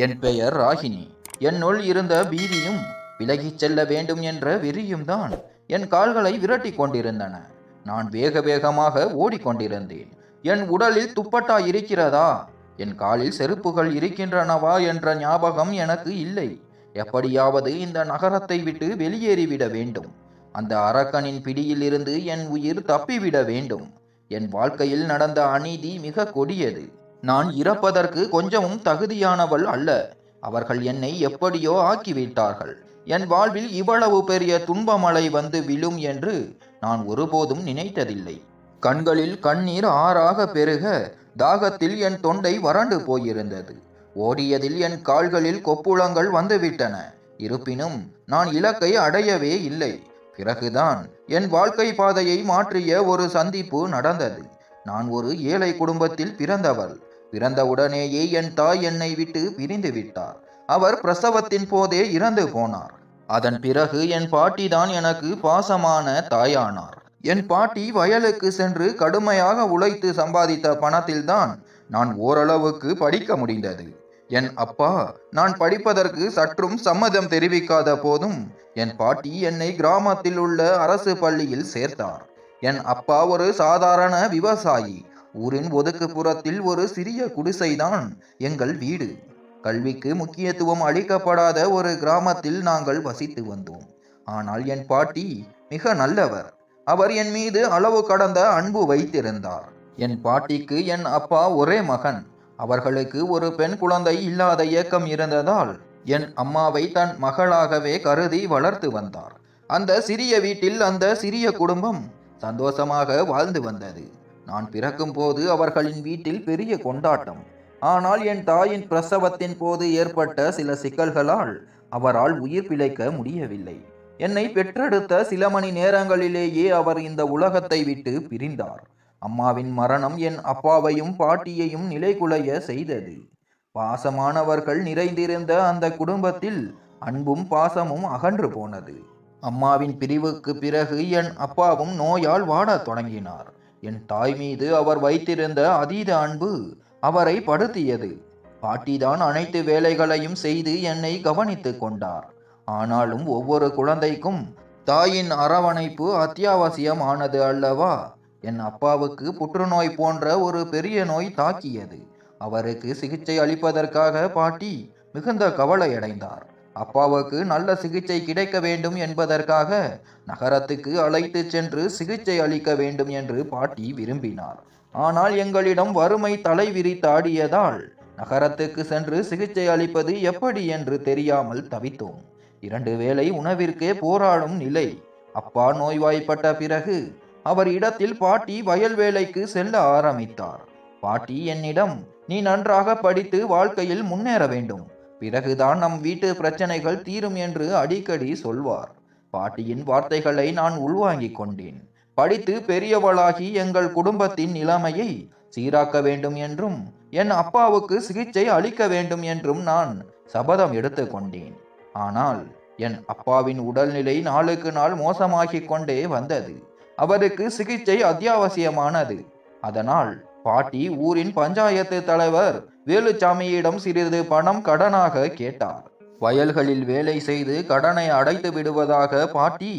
என் பெயர் ராகினி. என்னுள் இருந்த பீதியும் விலகிச் செல்ல வேண்டும் என்ற வெறியும் தான் என் கால்களை விரட்டி கொண்டிருந்தன. நான் வேக வேகமாக ஓடிக்கொண்டிருந்தேன். என் உடலில் துப்பட்டா இருக்கிறதா, என் காலில் செருப்புகள் இருக்கின்றனவா என்ற ஞாபகம் எனக்கு இல்லை. எப்படியாவது இந்த நகரத்தை விட்டு வெளியேறிவிட வேண்டும். அந்த அரக்கனின் பிடியில் இருந்து என் உயிர் தப்பிவிட வேண்டும். என் வாழ்க்கையில் நடந்த அநீதி மிக கொடியது. நான் இறப்பதற்கு கொஞ்சமும் தகுதியானவள் அல்ல. அவர்கள் என்னை எப்படியோ ஆக்கிவிட்டார்கள். என் வாழ்வில் இவ்வளவு பெரிய துன்பமழை வந்து விழும் என்று நான் ஒருபோதும் நினைத்ததில்லை. கண்களில் கண்ணீர் ஆறாக பெருக, தாகத்தில் என் தொண்டை வறண்டு போயிருந்தது. ஓடியதில் என் கால்களில் கொப்புளங்கள் வந்துவிட்டன. இருப்பினும் நான் இலக்கை அடையவே இல்லை. பிறகுதான் என் வாழ்க்கை பாதையை மாற்றிய ஒரு சந்திப்பு நடந்தது. நான் ஒரு ஏழை குடும்பத்தில் பிறந்தவள். பிறந்தவுடனேயே என் தாய் என்னை விட்டு பிரிந்து விட்டார். அவர் பிரசவத்தின் போதே இறந்து போனார். அதன் பிறகு என் பாட்டி தான் எனக்கு பாசமான தாயானார். என் பாட்டி வயலுக்கு சென்று கடுமையாக உழைத்து சம்பாதித்த பணத்தில்தான் நான் ஓரளவுக்கு படிக்க முடிந்தது. என் அப்பா நான் படிப்பதற்கு சற்றும் சம்மதம் தெரிவிக்காத போதும் என் பாட்டி என்னை கிராமத்தில் உள்ள அரசு பள்ளியில் சேர்த்தார். என் அப்பா ஒரு சாதாரண விவசாயி. ஊரின் ஒதுக்குப்புறத்தில் ஒரு சிறிய குடிசைதான் எங்கள் வீடு. கல்விக்கு முக்கியத்துவம் அளிக்கப்படாத ஒரு கிராமத்தில் நாங்கள் வசித்து வந்தோம். ஆனால் என் பாட்டி மிக நல்லவர். அவர் என் மீது அளவு கடந்த அன்பு வைத்திருந்தார். என் பாட்டிக்கு என் அப்பா ஒரே மகன். அவர்களுக்கு ஒரு பெண் குழந்தை இல்லாத ஏக்கம் இருந்ததால் என் அம்மாவை தன் மகளாகவே கருதி வளர்த்து வந்தார். அந்த சிறிய வீட்டில் அந்த சிறிய குடும்பம் சந்தோஷமாக வாழ்ந்து வந்தது. நான் பிறக்கும் போது அவர்களின் வீட்டில் பெரிய கொண்டாட்டம். ஆனால் என் தாயின் பிரசவத்தின் போது ஏற்பட்ட சில சிக்கல்களால் அவரால் உயிர் பிழைக்க முடியவில்லை. என்னை பெற்றெடுத்த சில மணி நேரங்களிலேயே அவர் இந்த உலகத்தை விட்டு பிரிந்தார். அம்மாவின் மரணம் என் அப்பாவையும் பாட்டியையும் நிலைகுலைய செய்தது. பாசமானவர்கள் நிறைந்திருந்த அந்த குடும்பத்தில் அன்பும் பாசமும் அகன்று போனது. அம்மாவின் பிரிவுக்கு பிறகு என் அப்பாவும் நோயால் வாடத் தொடங்கினார். என் தாய் மீது அவர் வைத்திருந்த அதீத அன்பு அவரை படுத்தியது. பாட்டிதான் அனைத்து வேலைகளையும் செய்து என்னை கவனித்து கொண்டார். ஆனாலும் ஒவ்வொரு குழந்தைக்கும் தாயின் அரவணைப்பு அத்தியாவசியமானது அல்லவா? என் அப்பாவுக்கு புற்றுநோய் போன்ற ஒரு பெரிய நோய் தாக்கியது. அவருக்கு சிகிச்சை அளிப்பதற்காக பாட்டி மிகுந்த கவலையடைந்தார். அப்பாவுக்கு நல்ல சிகிச்சை கிடைக்க வேண்டும் என்பதற்காக நகரத்துக்கு அழைத்து சென்று சிகிச்சை அளிக்க வேண்டும் என்று பாட்டி விரும்பினார். ஆனால் எங்களிடம் வறுமை தலை விரித்தாடியதால் நகரத்துக்கு சென்று சிகிச்சை அளிப்பது எப்படி என்று தெரியாமல் தவித்தோம். 2 வேளை உணவிற்கே போராடும் நிலை. அப்பா நோய்வாய்ப்பட்ட பிறகு அவர் இடத்தில் பாட்டி வயல் வேலைக்கு செல்ல ஆரம்பித்தார். பாட்டி என்னிடம், நீ நன்றாக படித்து வாழ்க்கையில் முன்னேற வேண்டும், பிறகுதான் நம் வீட்டு பிரச்சனைகள் தீரும் என்று அடிக்கடி சொல்வார். பாட்டியின் வார்த்தைகளை நான் உள்வாங்கிக் கொண்டேன். படித்து பெரியவளாகி எங்கள் குடும்பத்தின் நிலைமையை சீராக்க வேண்டும் என்றும் என் அப்பாவுக்கு சிகிச்சை அளிக்க வேண்டும் என்றும் நான் சபதம் எடுத்து கொண்டேன். ஆனால் என் அப்பாவின் உடல்நிலை நாளுக்கு நாள் மோசமாகிக் கொண்டே வந்தது. அவருக்கு சிகிச்சை அத்தியாவசியமானது. அதனால் பாட்டி ஊரின் பஞ்சாயத்து தலைவர் வேலுச்சாமியிடம் சிறிது பணம் கடனாக கேட்டார். வயல்களில் வேலை செய்து கடனை அடைத்து விடுவதாக பாட்டி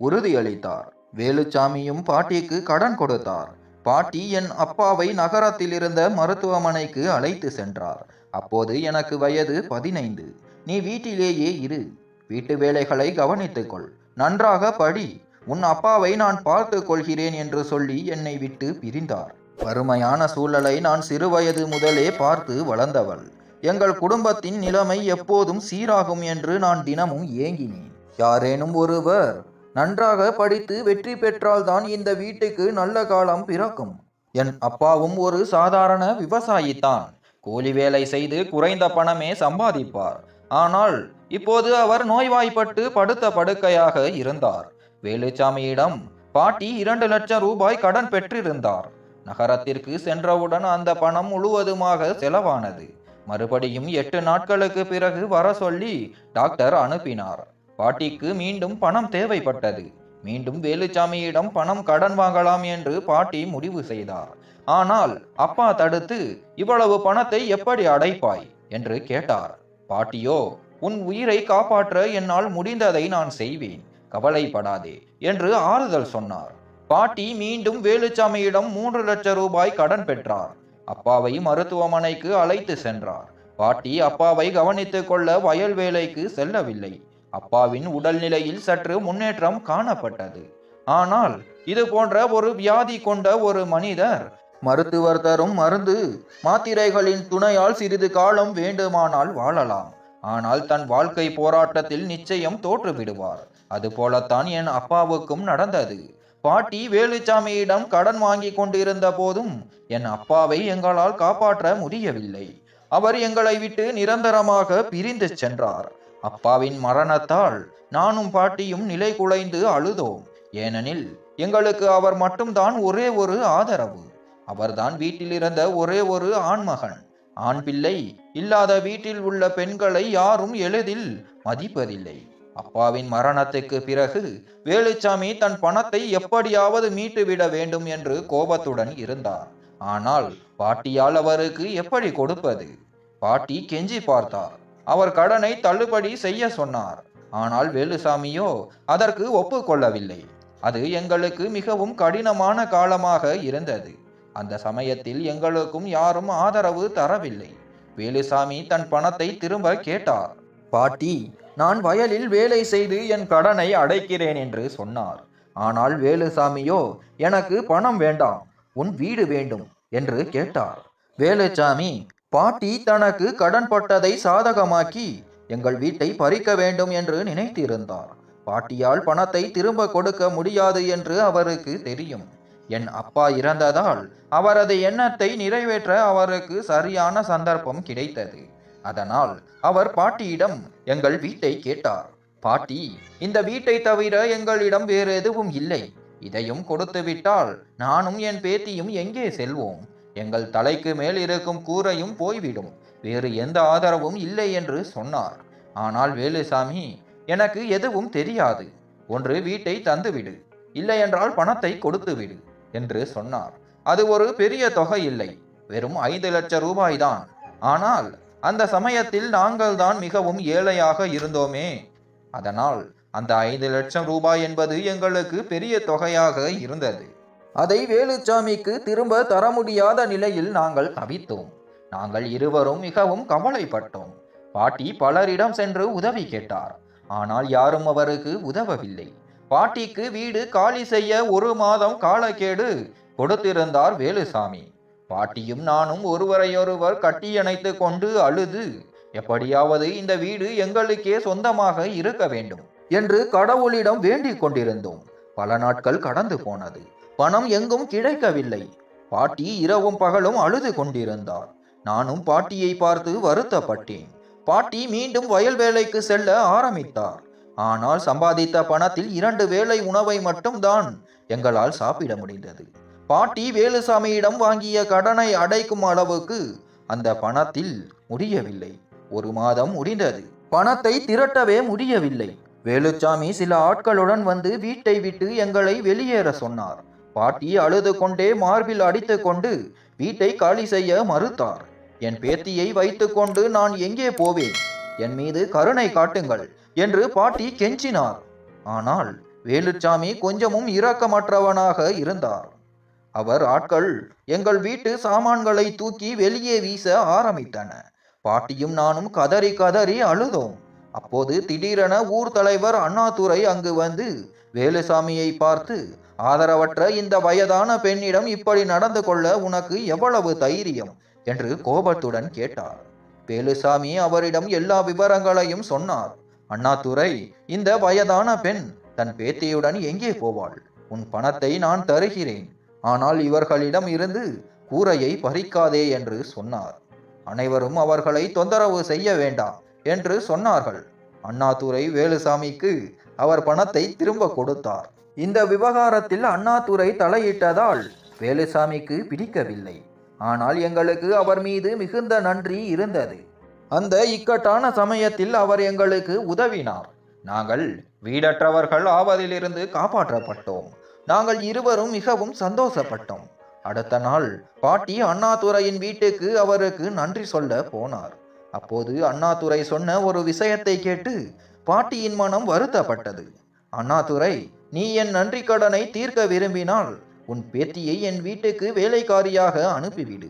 உறுதியளித்தார். வேலுச்சாமியும் பாட்டிக்கு கடன் கொடுத்தார். பாட்டி என் அப்பாவை நகரத்தில் இருந்த மருத்துவமனைக்கு அழைத்து சென்றார். அப்போது எனக்கு வயது 15. நீ வீட்டிலேயே இரு, வீட்டு வேலைகளை கவனித்துக்கொள், நன்றாக படி, உன் அப்பாவை நான் பார்த்து கொள்கிறேன் என்று சொல்லி என்னை விட்டு பிரிந்தார். வறுமையான சூழலை நான் சிறுவயது முதலே பார்த்து வளர்ந்தவள். எங்கள் குடும்பத்தின் நிலைமை எப்போதும் சீராகும் என்று நான் தினமும் ஏங்கினேன். யாரேனும் ஒருவர் நன்றாக படித்து வெற்றி பெற்றால்தான் இந்த வீட்டுக்கு நல்ல காலம் பிறக்கும். என் அப்பாவும் ஒரு சாதாரண விவசாயித்தான். கூலி வேலை செய்து குறைந்த பணமே சம்பாதிப்பார். ஆனால் இப்போது அவர் நோய்வாய்ப்பட்டு படுத்த படுக்கையாக இருந்தார். வேலுச்சாமியிடம் பாட்டி 2 லட்சம் ரூபாய் கடன் பெற்றிருந்தார். நகரத்திற்கு சென்றவுடன் அந்த பணம் முழுவதுமாக செலவானது. மறுபடியும் 8 நாட்களுக்கு பிறகு வர சொல்லி டாக்டர் அனுப்பினார். பாட்டிக்கு மீண்டும் பணம் தேவைப்பட்டது. மீண்டும் வேலுச்சாமியிடம் பணம் கடன் வாங்கலாம் என்று பாட்டி முடிவு செய்தார். ஆனால் அப்பா தடுத்து, இவ்வளவு பணத்தை எப்படி அடைப்பாய் என்று கேட்டார். பாட்டியோ, உன் உயிரை காப்பாற்ற என்னால் முடிந்ததை நான் செய்வேன், கவலைப்படாதே என்று ஆறுதல் சொன்னார். பாட்டி மீண்டும் வேலுச்சாமியிடம் 3 லட்சம் ரூபாய் கடன் பெற்றார். அப்பாவை மருத்துவமனைக்கு அழைத்து சென்றார். பாட்டி அப்பாவை கவனித்துக் கொள்ள வயல் வேலைக்கு செல்லவில்லை. அப்பாவின் உடல்நிலையில் சற்று முன்னேற்றம் காணப்பட்டது. ஆனால் இது போன்ற ஒரு வியாதி கொண்ட ஒரு மனிதர் மருத்துவர் தரும் மருந்து மாத்திரைகளின் துணையால் சிறிது காலம் வேண்டுமானால் வாழலாம். ஆனால் தன் வாழ்க்கை போராட்டத்தில் நிச்சயம் தோற்று விடுவார். அதுபோலத்தான் என் அப்பாவுக்கும் நடந்தது. பாட்டி வேலுச்சாமியிடம் கடன் வாங்கி கொண்டிருந்த போதும் என் அப்பாவை எங்களால் காப்பாற்ற முடியவில்லை. அவர் எங்களை விட்டு நிரந்தரமாக பிரிந்து சென்றார். அப்பாவின் மரணத்தால் நானும் பாட்டியும் நிலை குலைந்து அழுதோம். ஏனெனில் எங்களுக்கு அவர் மட்டும்தான் ஒரே ஒரு ஆதரவு. அவர்தான் வீட்டில் இருந்த ஒரே ஒரு ஆண்மகன். ஆண் பிள்ளை இல்லாத வீட்டில் உள்ள பெண்களை யாரும் எளிதில் மதிப்பதில்லை. அப்பாவின் மரணத்துக்கு பிறகு வேலுச்சாமி தன் பணத்தை எப்படியாவது மீட்டுவிட வேண்டும் என்று கோபத்துடன் இருந்தார். ஆனால் பாட்டியால் அவருக்கு எப்படி கொடுப்பது? பாட்டி கெஞ்சி பார்த்தார். அவர் கடனை தள்ளுபடி செய்ய சொன்னார். ஆனால் வேலுசாமியோ அதற்கு ஒப்புக்கொள்ளவில்லை. அது எங்களுக்கு மிகவும் கடினமான காலமாக இருந்தது. அந்த சமயத்தில் எங்களுக்கும் யாரும் ஆதரவு தரவில்லை. வேலுசாமி தன் பணத்தை திரும்ப கேட்டார். பாட்டி, நான் வயலில் வேலை செய்து என் கடனை அடைக்கிறேன் என்று சொன்னார். ஆனால் வேலுசாமியோ, எனக்கு பணம் வேண்டாம், உன் வீடு வேண்டும் என்று கேட்டார். வேலுச்சாமி, பாட்டி தனக்கு கடன் பட்டதை சாதகமாக்கி எங்கள் வீட்டை பறிக்க வேண்டும் என்று நினைத்திருந்தார். பாட்டியால் பணத்தை திரும்ப கொடுக்க முடியாது என்று அவருக்கு தெரியும். என் அப்பா இறந்ததால் அவரது எண்ணத்தை நிறைவேற்ற அவருக்கு சரியான சந்தர்ப்பம் கிடைத்தது. அதனால் அவர் பாட்டியிடம் எங்கள் வீட்டை கேட்டார். பாட்டி, இந்த வீட்டை தவிர எங்களிடம் வேறு எதுவும் இல்லை. இதையும் கொடுத்து விட்டால் நானும் என் பேத்தியும் எங்கே செல்வோம்? எங்கள் தலைக்கு மேல் இருக்கும் கூரையும் போய்விடும். வேறு எந்த ஆதரவும் இல்லை என்று சொன்னார். ஆனால் வேலுசாமி, எனக்கு எதுவும் தெரியாது. ஒன்று வீட்டை தந்துவிடு, இல்லையென்றால் பணத்தை கொடுத்து விடு என்று சொன்னார். அது ஒரு பெரிய தொகை இல்லை, வெறும் 5 லட்சம் ரூபாய் தான். ஆனால் அந்த சமயத்தில் நாங்கள் தான் மிகவும் ஏழையாக இருந்தோமே. அதனால் அந்த 5 லட்சம் ரூபாய் என்பது எங்களுக்கு பெரிய தொகையாக இருந்தது. அதை வேலுச்சாமிக்கு திரும்ப தர முடியாத நிலையில் நாங்கள் தவித்தோம். நாங்கள் இருவரும் மிகவும் கவலைப்பட்டோம். பாட்டி பலரிடம் சென்று உதவி கேட்டார். ஆனால் யாரும் அவருக்கு உதவவில்லை. பாட்டிக்கு வீடு காலி செய்ய 1 மாதம் காலக்கெடு கொடுத்திருந்தார் வேலுசாமி. பாட்டியும் நானும் ஒருவரையொருவர் கட்டியணைத்து கொண்டு அழுது, எப்படியாவது இந்த வீடு எங்களுக்கே சொந்தமாக இருக்க வேண்டும் என்று கடவுளிடம் வேண்டிக் கொண்டிருந்தோம். பல நாட்கள் கடந்து போனது. பணம் எங்கும் கிடைக்கவில்லை. பாட்டி இரவும் பகலும் அழுது கொண்டிருந்தார். நானும் பாட்டியை பார்த்து வருத்தப்பட்டேன். பாட்டி மீண்டும் வயல் வேலைக்கு செல்ல ஆரம்பித்தார். ஆனால் சம்பாதித்த பணத்தில் 2 வேளை உணவை மட்டும்தான் எங்களால் சாப்பிட முடிந்தது. பாட்டி வேலுசாமியிடம் வாங்கிய கடனை அடைக்கும் அளவுக்கு அந்த பணத்தில் முடியவில்லை. 1 மாதம் முடிந்தது. பணத்தை திரட்டவே முடியவில்லை. வேலுச்சாமி சில ஆட்களுடன் வந்து வீட்டை விட்டு எங்களை வெளியேற சொன்னார். பாட்டி அழுது கொண்டே மார்பில் அடித்து கொண்டு வீட்டை காலி செய்ய மறுத்தார். என் பேத்தியை வைத்துக்கொண்டு நான் எங்கே போவேன்? என் மீது கருணை காட்டுங்கள் என்று பாட்டி கெஞ்சினார். ஆனால் வேலுச்சாமி கொஞ்சமும் இரக்கமற்றவனாக இருந்தார். அவர் ஆட்கள் எங்கள் வீட்டு சாமான்களை தூக்கி வெளியே வீச ஆரம்பித்தன. பாட்டியும் நானும் கதறி கதறி அழுதோம். அப்போது திடீரென ஊர் தலைவர் அண்ணாதுரை அங்கு வந்து வேலுசாமியை பார்த்து, ஆதரவற்ற இந்த வயதான பெண்ணிடம் இப்படி நடந்து கொள்ள உனக்கு எவ்வளவு தைரியம் என்று கோபத்துடன் கேட்டார். வேலுசாமி அவரிடம் எல்லா விவரங்களையும் சொன்னார். அண்ணாதுரை, இந்த வயதான பெண் தன் பேத்தியுடன் எங்கே போவாள்? உன் பணத்தை நான் தருகிறேன், ஆனால் இவர்களிடம் இருந்து கூரையை பறிக்காதே என்று சொன்னார். அனைவரும் அவர்களை தொந்தரவு செய்ய வேண்டாம் என்று சொன்னார்கள். அண்ணாதுரை வேலுசாமிக்கு அவர் பணத்தை திரும்ப கொடுத்தார். இந்த விவகாரத்தில் அண்ணாதுரை தலையிட்டதால் வேலுசாமிக்கு பிடிக்கவில்லை. ஆனால் எங்களுக்கு அவர் மீது மிகுந்த நன்றி இருந்தது. அந்த இக்கட்டான சமயத்தில் அவர் எங்களுக்கு உதவினார். நாங்கள் வீடற்றவர்கள் ஆவதிலிருந்து காப்பாற்றப்பட்டோம். நாங்கள் இருவரும் மிகவும் சந்தோஷப்பட்டோம். அடுத்த நாள் பாட்டி அண்ணாதுரையின் வீட்டுக்கு அவருக்கு நன்றி சொல்ல போனார். அப்போது அண்ணாதுரை சொன்ன ஒரு விஷயத்தை கேட்டு பாட்டியின் மனம் வருத்தப்பட்டது. அண்ணாதுரை, நீ என் நன்றி கடனை தீர்க்க விரும்பினால் உன் பேத்தியை என் வீட்டுக்கு வேலைக்காரியாக அனுப்பிவிடு.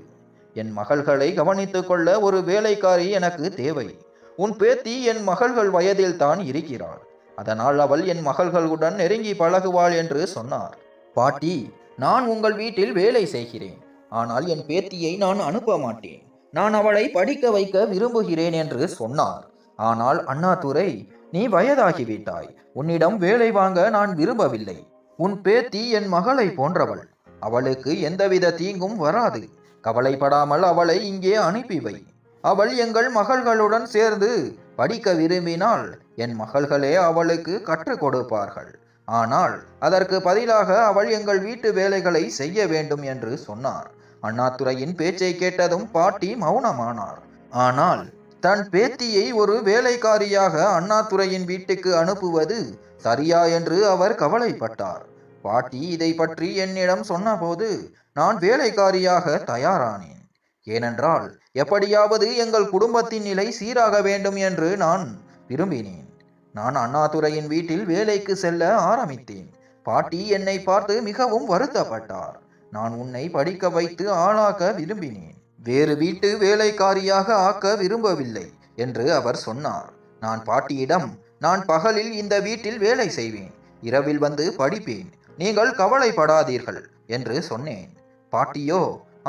என் மகள்களை கவனித்துக் கொள்ள ஒரு வேலைக்காரி எனக்கு தேவை. உன் பேத்தி என் மகள்கள் வயதில் தான் இருக்கிறாள். அதனால் அவள் என் மகள்களுடன் நெருங்கி பழகுவாள் என்று சொன்னார். பாட்டி, நான் உங்கள் வீட்டில் வேலை செய்கிறேன். ஆனால் என் பேத்தியை நான் அனுப்ப மாட்டேன். நான் அவளை படிக்க வைக்க விரும்புகிறேன் என்று சொன்னார். ஆனால் அண்ணாதுரை, நீ வயதாகிவிட்டாய். உன்னிடம் வேலை வாங்க நான் விரும்பவில்லை. உன் பேத்தி என் மகளை போன்றவள். அவளுக்கு எந்தவித தீங்கும் வராது. கவலைப்படாமல் அவளை இங்கே அனுப்பி வை. அவள் எங்கள் மகள்களுடன் சேர்ந்து படிக்க விரும்பினால் என் மகள்களே அவளுக்கு கற்றுக் கொடுப்பார்கள். ஆனால் அதற்கு பதிலாக அவள் எங்கள் வீட்டு வேலைகளை செய்ய வேண்டும் என்று சொன்னார். அண்ணாதுரையின் பேச்சை கேட்டதும் பாட்டி மௌனமானார். ஆனால் தன் பேத்தியை ஒரு வேலைக்காரியாக அண்ணாதுரையின் வீட்டுக்கு அனுப்புவது சரியா என்று அவர் கவலைப்பட்டார். பாட்டி இதை பற்றி என்னிடம் சொன்னபோது நான் வேலைக்காரியாக தயாரானேன். ஏனென்றால் எப்படியாவது எங்கள் குடும்பத்தின் நிலை சீராக வேண்டும் என்று நான் விரும்பினேன். நான் அண்ணாதுரையின் வீட்டில் வேலைக்கு செல்ல ஆரம்பித்தேன். பாட்டி என்னை பார்த்து மிகவும் வருத்தப்பட்டார். நான் உன்னை படிக்க வைத்து ஆளாக்க விரும்பினேன். வேறு வீட்டு வேலைக்காரியாக ஆக்க விரும்பவில்லை என்று அவர் சொன்னார். நான் பாட்டியிடம், நான் பகலில் இந்த வீட்டில் வேலை செய்வேன், இரவில் வந்து படிப்பேன், நீங்கள் கவலைப்படாதீர்கள் என்று சொன்னேன். பாட்டியோ,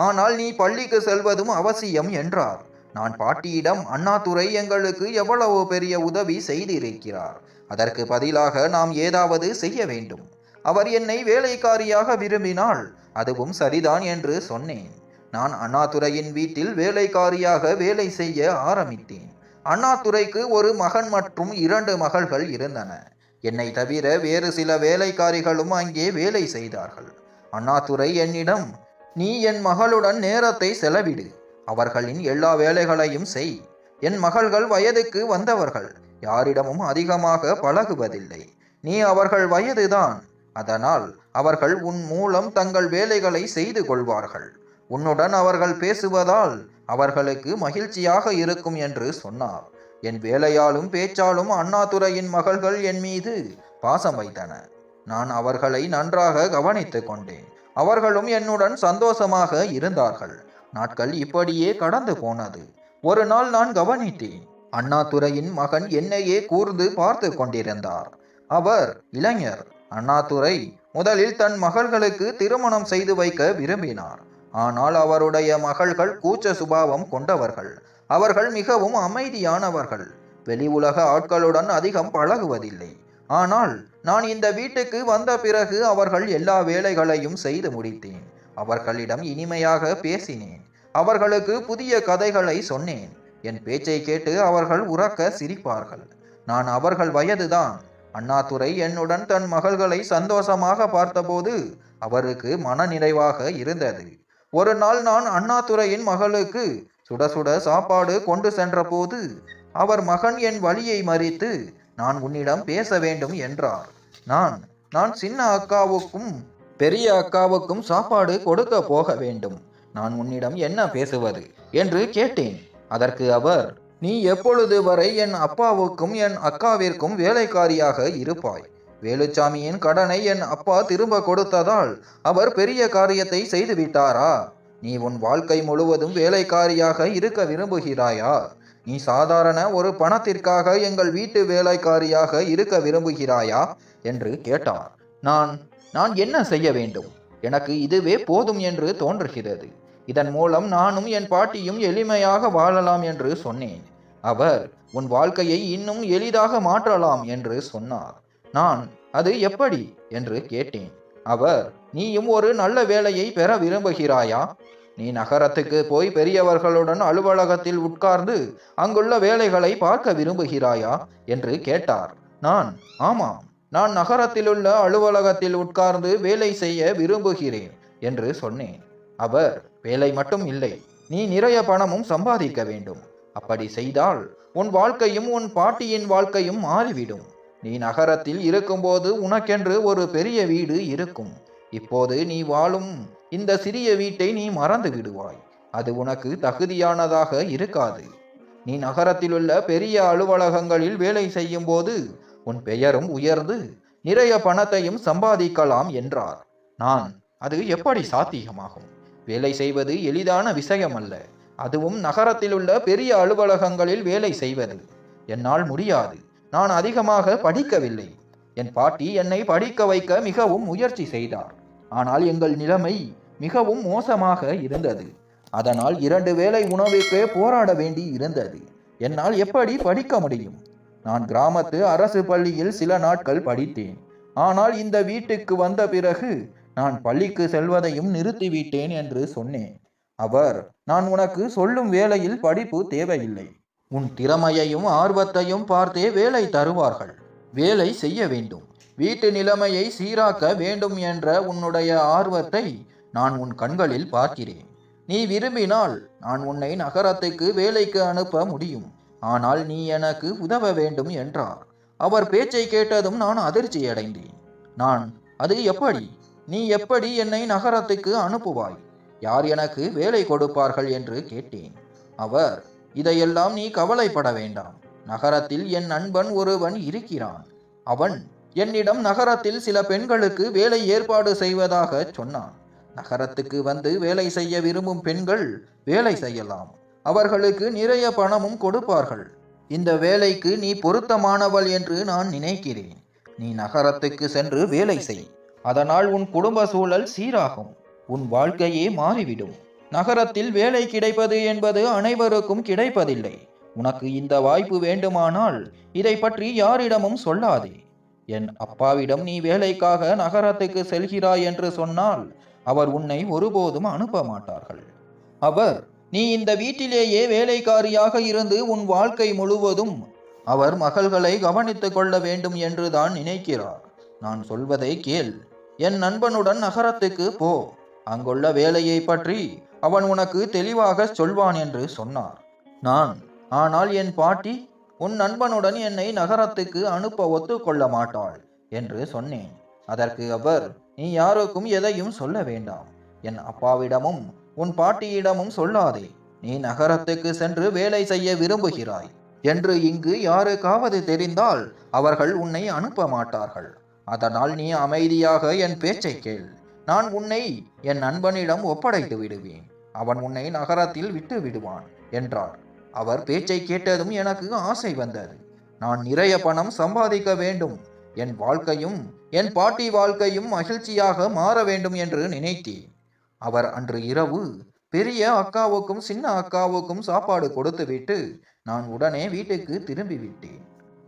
ஆனால் நீ பள்ளிக்கு செல்வதும் அவசியம் என்றார். நான் பாட்டியிடம், அண்ணாதுரை எங்களுக்கு எவ்வளவு பெரிய உதவி செய்திருக்கிறார். அதற்கு பதிலாக நாம் ஏதாவது செய்ய வேண்டும். அவர் என்னை வேலைக்காரியாக விரும்பினால் அதுவும் சரிதான் என்று சொன்னேன். நான் அண்ணாதுரையின் வீட்டில் வேலைக்காரியாக வேலை செய்ய ஆரம்பித்தேன். அண்ணாதுரைக்கு ஒரு மகன் மற்றும் 2 மகள்கள் இருந்தன. என்னை தவிர வேறு சில வேலைக்காரிகளும் அங்கே வேலை செய்தார்கள். அண்ணாதுரை என்னிடம், நீ என் மகளுடன் நேரத்தை செலவிடு, அவர்களின் எல்லா வேலைகளையும் செய். என் மகள்கள் வயதுக்கு வந்தவர்கள், யாரிடமும் அதிகமாக பழகுவதில்லை. நீ அவர்கள் வயதுதான், அதனால் அவர்கள் உன் மூலம் தங்கள் வேலைகளை செய்து கொள்வார்கள். உன்னுடன் அவர்கள் பேசுவதால் அவர்களுக்கு மகிழ்ச்சியாக இருக்கும் என்று சொன்னார். என் வேலையாலும் பேச்சாலும் அண்ணாதுரையின் மகள்கள் என் மீது பாசம் வைத்தன. நான் அவர்களை நன்றாக கவனித்துக் கொண்டேன். அவர்களும் என்னுடன் சந்தோஷமாக இருந்தார்கள். நாட்கள் இப்படியே கடந்து போனது. ஒரு நாள் நான் கவனித்தேன். அண்ணாதுரையின் மகன் என்னையே கூர்ந்து பார்த்து கொண்டிருந்தார். அவர் இளைஞர். அண்ணாதுரை முதலில் தன் மகள்களுக்கு திருமணம் செய்து வைக்க விரும்பினார். ஆனால் அவருடைய மகள்கள் கூச்ச சுபாவம் கொண்டவர்கள். அவர்கள் மிகவும் அமைதியானவர்கள். வெளி உலக ஆட்களுடன் அதிகம் பழகுவதில்லை. ஆனால் நான் இந்த வீட்டுக்கு வந்த பிறகு அவர்கள் எல்லா வேலைகளையும் செய்து முடித்தேன். அவர்களிடம் இனிமையாக பேசினேன். அவர்களுக்கு புதிய கதைகளை சொன்னேன். என் பேச்சை கேட்டு அவர்கள் உறக்க சிரிப்பார்கள். நான் அவர்கள் வயதுதான். அண்ணாதுரை என்னுடன் தன் மகள்களை சந்தோஷமாக பார்த்தபோது அவருக்கு மன நிறைவாக இருந்தது. ஒரு நாள் நான் அண்ணாதுரையின் மகளுக்கு சுட சுட சாப்பாடு கொண்டு சென்ற போது அவர் மகன் என் வழியை மறித்து, நான் உன்னிடம் பேச வேண்டும் என்றார். நான் சின்ன அக்காவுக்கும் பெரிய அக்காவுக்கும் சாப்பாடு கொடுக்க போக வேண்டும். நான் உன்னிடம் என்ன பேசுவது என்று கேட்டேன். அதற்கு அவர், நீ எப்பொழுது வரை என் அப்பாவுக்கும் என் அக்காவிற்கும் வேலைக்காரியாக இருப்பாய்? வேலுச்சாமியின் கடனை என் அப்பா திரும்ப கொடுத்ததால் அவர் பெரிய காரியத்தை செய்து விட்டாரா? நீ உன் வாழ்க்கை முழுவதும் வேலைக்காரியாக இருக்க விரும்புகிறாயா? நீ சாதாரண ஒரு பணத்திற்காக எங்கள் வீட்டு வேலைக்காரியாக இருக்க விரும்புகிறாயா என்று கேட்டார். நான் என்ன செய்ய வேண்டும்? எனக்கு இதுவே போதும் என்று தோன்றுகிறது. இதன் மூலம் நானும் என் பாட்டியும் எளிமையாக வாழலாம் என்று சொன்னேன். அவர், உன் வாழ்க்கையை இன்னும் எளிதாக மாற்றலாம் என்று சொன்னார். அது எப்படி என்று கேட்டேன். அவர், நீயும் ஒரு நல்ல வேலையை பெற விரும்புகிறாயா? நீ நகரத்துக்கு போய் பெரியவர்களுடன் அலுவலகத்தில் உட்கார்ந்து அங்குள்ள வேலைகளை பார்க்க விரும்புகிறாயா என்று கேட்டார். ஆமாம், நான் நகரத்திலுள்ள அலுவலகத்தில் உட்கார்ந்து வேலை செய்ய விரும்புகிறேன் என்று சொன்னேன். அவர், வேலை மட்டும் இல்லை, நீ நிறைய பணமும் சம்பாதிக்க வேண்டும். அப்படி செய்தால் உன் வாழ்க்கையும் உன் பாட்டியின் வாழ்க்கையும் மாறிவிடும். நீ நகரத்தில் இருக்கும்போது உனக்கென்று ஒரு பெரிய வீடு இருக்கும். இப்போது நீ வாழும் இந்த சிறிய வீட்டை நீ மறந்து விடுவாய். அது உனக்கு தகுதியானதாக இருக்காது. நீ நகரத்திலுள்ள பெரிய அலுவலகங்களில் வேலை செய்யும் போது உன் பெயரும் உயர்ந்து நிறைய பணத்தையும் சம்பாதிக்கலாம் என்றார். நான், அது எப்படி சாத்தியமாகும்? வேலை செய்வது எளிதான விஷயம் அல்ல, அதுவும் நகரத்தில் உள்ள பெரிய அலுவலகங்களில் வேலை செய்வது. என்னால் முடியாது. நான் அதிகமாக படிக்கவில்லை. என் பாட்டி என்னை படிக்க வைக்க மிகவும் முயற்சி செய்தார். ஆனால் எங்கள் நிலைமை மிகவும் மோசமாக இருந்தது. அதனால் 2 வேளை உணவுக்கே போராட வேண்டி இருந்தது. என்னால் எப்படி படிக்க முடியும்? நான் கிராமத்து அரசு பள்ளியில் சில நாட்கள் படித்தேன். ஆனால் இந்த வீட்டுக்கு வந்த பிறகு நான் பள்ளிக்கு செல்வதையும் நிறுத்திவிட்டேன் என்று சொன்னேன். அவர், நான் உனக்கு சொல்லும் வேளையில் படிப்பு தேவையில்லை. உன் திறமையையும் ஆர்வத்தையும் பார்த்தே வேலை தருவார்கள். வேலை செய்ய வேண்டும். வீட்டு நிலைமையை சீராக்க வேண்டும் என்ற உன்னுடைய ஆர்வத்தை நான் உன் கண்களில் பார்க்கிறேன். நீ விரும்பினால் நான் உன்னை நகரத்துக்கு வேலைக்கு அனுப்ப முடியும். ஆனால் நீ எனக்கு உதவ வேண்டும் என்றார். அவர் பேச்சை கேட்டதும் நான் அதிர்ச்சியடைந்தேன். நான், அது எப்படி? நீ எப்படி என்னை நகரத்துக்கு அனுப்புவாய்? யார் எனக்கு வேலை கொடுப்பார்கள் என்று கேட்டேன். அவர், இதையெல்லாம் நீ கவலைப்பட வேண்டாம். நகரத்தில் என் நண்பன் ஒருவன் இருக்கிறான். அவன் என்னிடம் நகரத்தில் சில பெண்களுக்கு வேலை ஏற்பாடு செய்வதாக சொன்னான். நகரத்துக்கு வந்து வேலை செய்ய விரும்பும் பெண்கள் வேலை செய்யலாம். அவர்களுக்கு நிறைய பணமும் கொடுப்பார்கள். இந்த வேலைக்கு நீ பொருத்தமானவள் என்று நான் நினைக்கிறேன். நீ நகரத்துக்கு சென்று வேலை செய். அதனால் உன் குடும்ப சூழல் சீராகும். உன் வாழ்க்கையே மாறிவிடும். நகரத்தில் வேலை கிடைப்பது என்பது அனைவருக்கும் கிடைப்பதில்லை. உனக்கு இந்த வாய்ப்பு வேண்டுமானால் இதை பற்றி யாரிடமும் சொல்லாதே. என் அப்பாவிடம் நீ வேலைக்காக நகரத்துக்கு செல்கிறாய் என்று சொன்னால் அவர் உன்னை ஒருபோதும் அனுப்ப மாட்டார்கள். அவர், நீ இந்த வீட்டிலேயே வேலைக்காரியாக இருந்து உன் வாழ்க்கை முழுவதும் அவர் மகள்களை கவனித்துக் கொள்ள வேண்டும் என்று தான் நினைக்கிறார். நான் சொல்வதை கேள். என் நண்பனுடன் நகரத்துக்கு போ. அங்குள்ள வேலையை பற்றி அவன் உனக்கு தெளிவாக சொல்வான் என்று சொன்னார். நான், ஆனால் என் பாட்டி உன் நண்பனுடன் என்னை நகரத்துக்கு அனுப்ப ஒத்துக்கொள்ள மாட்டாள் என்று சொன்னேன். அதற்கு அவர், நீ யாருக்கும் எதையும் சொல்ல வேண்டாம். என் அப்பாவிடமும் உன் பாட்டியிடமும் சொல்லாதே. நீ நகரத்துக்கு சென்று வேலை செய்ய விரும்புகிறாய் என்று இங்கு யாருக்காவது தெரிந்தால் அவர்கள் உன்னை அனுப்ப மாட்டார்கள். அதனால் நீ அமைதியாக என் பேச்சை கேள். நான் உன்னை என் நண்பனிடம் ஒப்படைத்து விடுவேன். அவன் உன்னை நகரத்தில் விட்டு விடுவான் என்றார். அவர் பேச்சை கேட்டதும் எனக்கு ஆசை வந்தது. நான் நிறைய பணம் சம்பாதிக்க வேண்டும். என் வாழ்க்கையும் என் பாட்டி வாழ்க்கையும் மகிழ்ச்சியாக மாற வேண்டும் என்று நினைத்தேன். அவர் அன்று இரவு பெரிய அக்காவுக்கும் சின்ன அக்காவுக்கும் சாப்பாடு கொடுத்துவிட்டு நான் உடனே வீட்டுக்கு திரும்பிவிட்டேன்.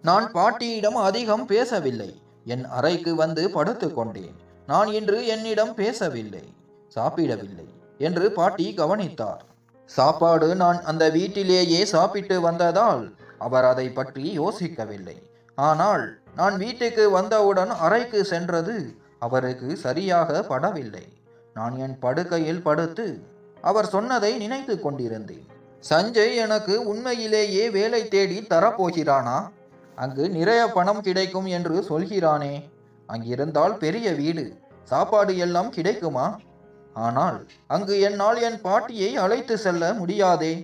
நான் பாட்டியிடம் அதிகம் பேசவில்லை. என் அறைக்கு வந்து படுத்து கொண்டேன். நான் இன்று என்னிடம் பேசவில்லை, சாப்பிடவில்லை என்று பாட்டி கவனித்தார். சாப்பாடு நான் அந்த வீட்டிலேயே சாப்பிட்டு வந்ததால் அவர் அதை பற்றி யோசிக்கவில்லை. ஆனால் நான் வீட்டுக்கு வந்தவுடன் அறைக்கு சென்றது அவருக்கு சரியாக படவில்லை. நான் என் படுக்கையில் படுத்து அவர் சொன்னதை நினைத்து கொண்டிருந்தேன். சஞ்சய் எனக்கு உண்மையிலேயே வேலை தேடி தரப்போகிறானா? அங்கு நிறைய பணம் கிடைக்கும் என்று சொல்கிறானே. அங்கிருந்தால் பெரிய வீடு, சாப்பாடு எல்லாம் கிடைக்குமா? ஆனால் அங்கு என்னால் என் பாட்டியை அழைத்து செல்ல முடியாதே.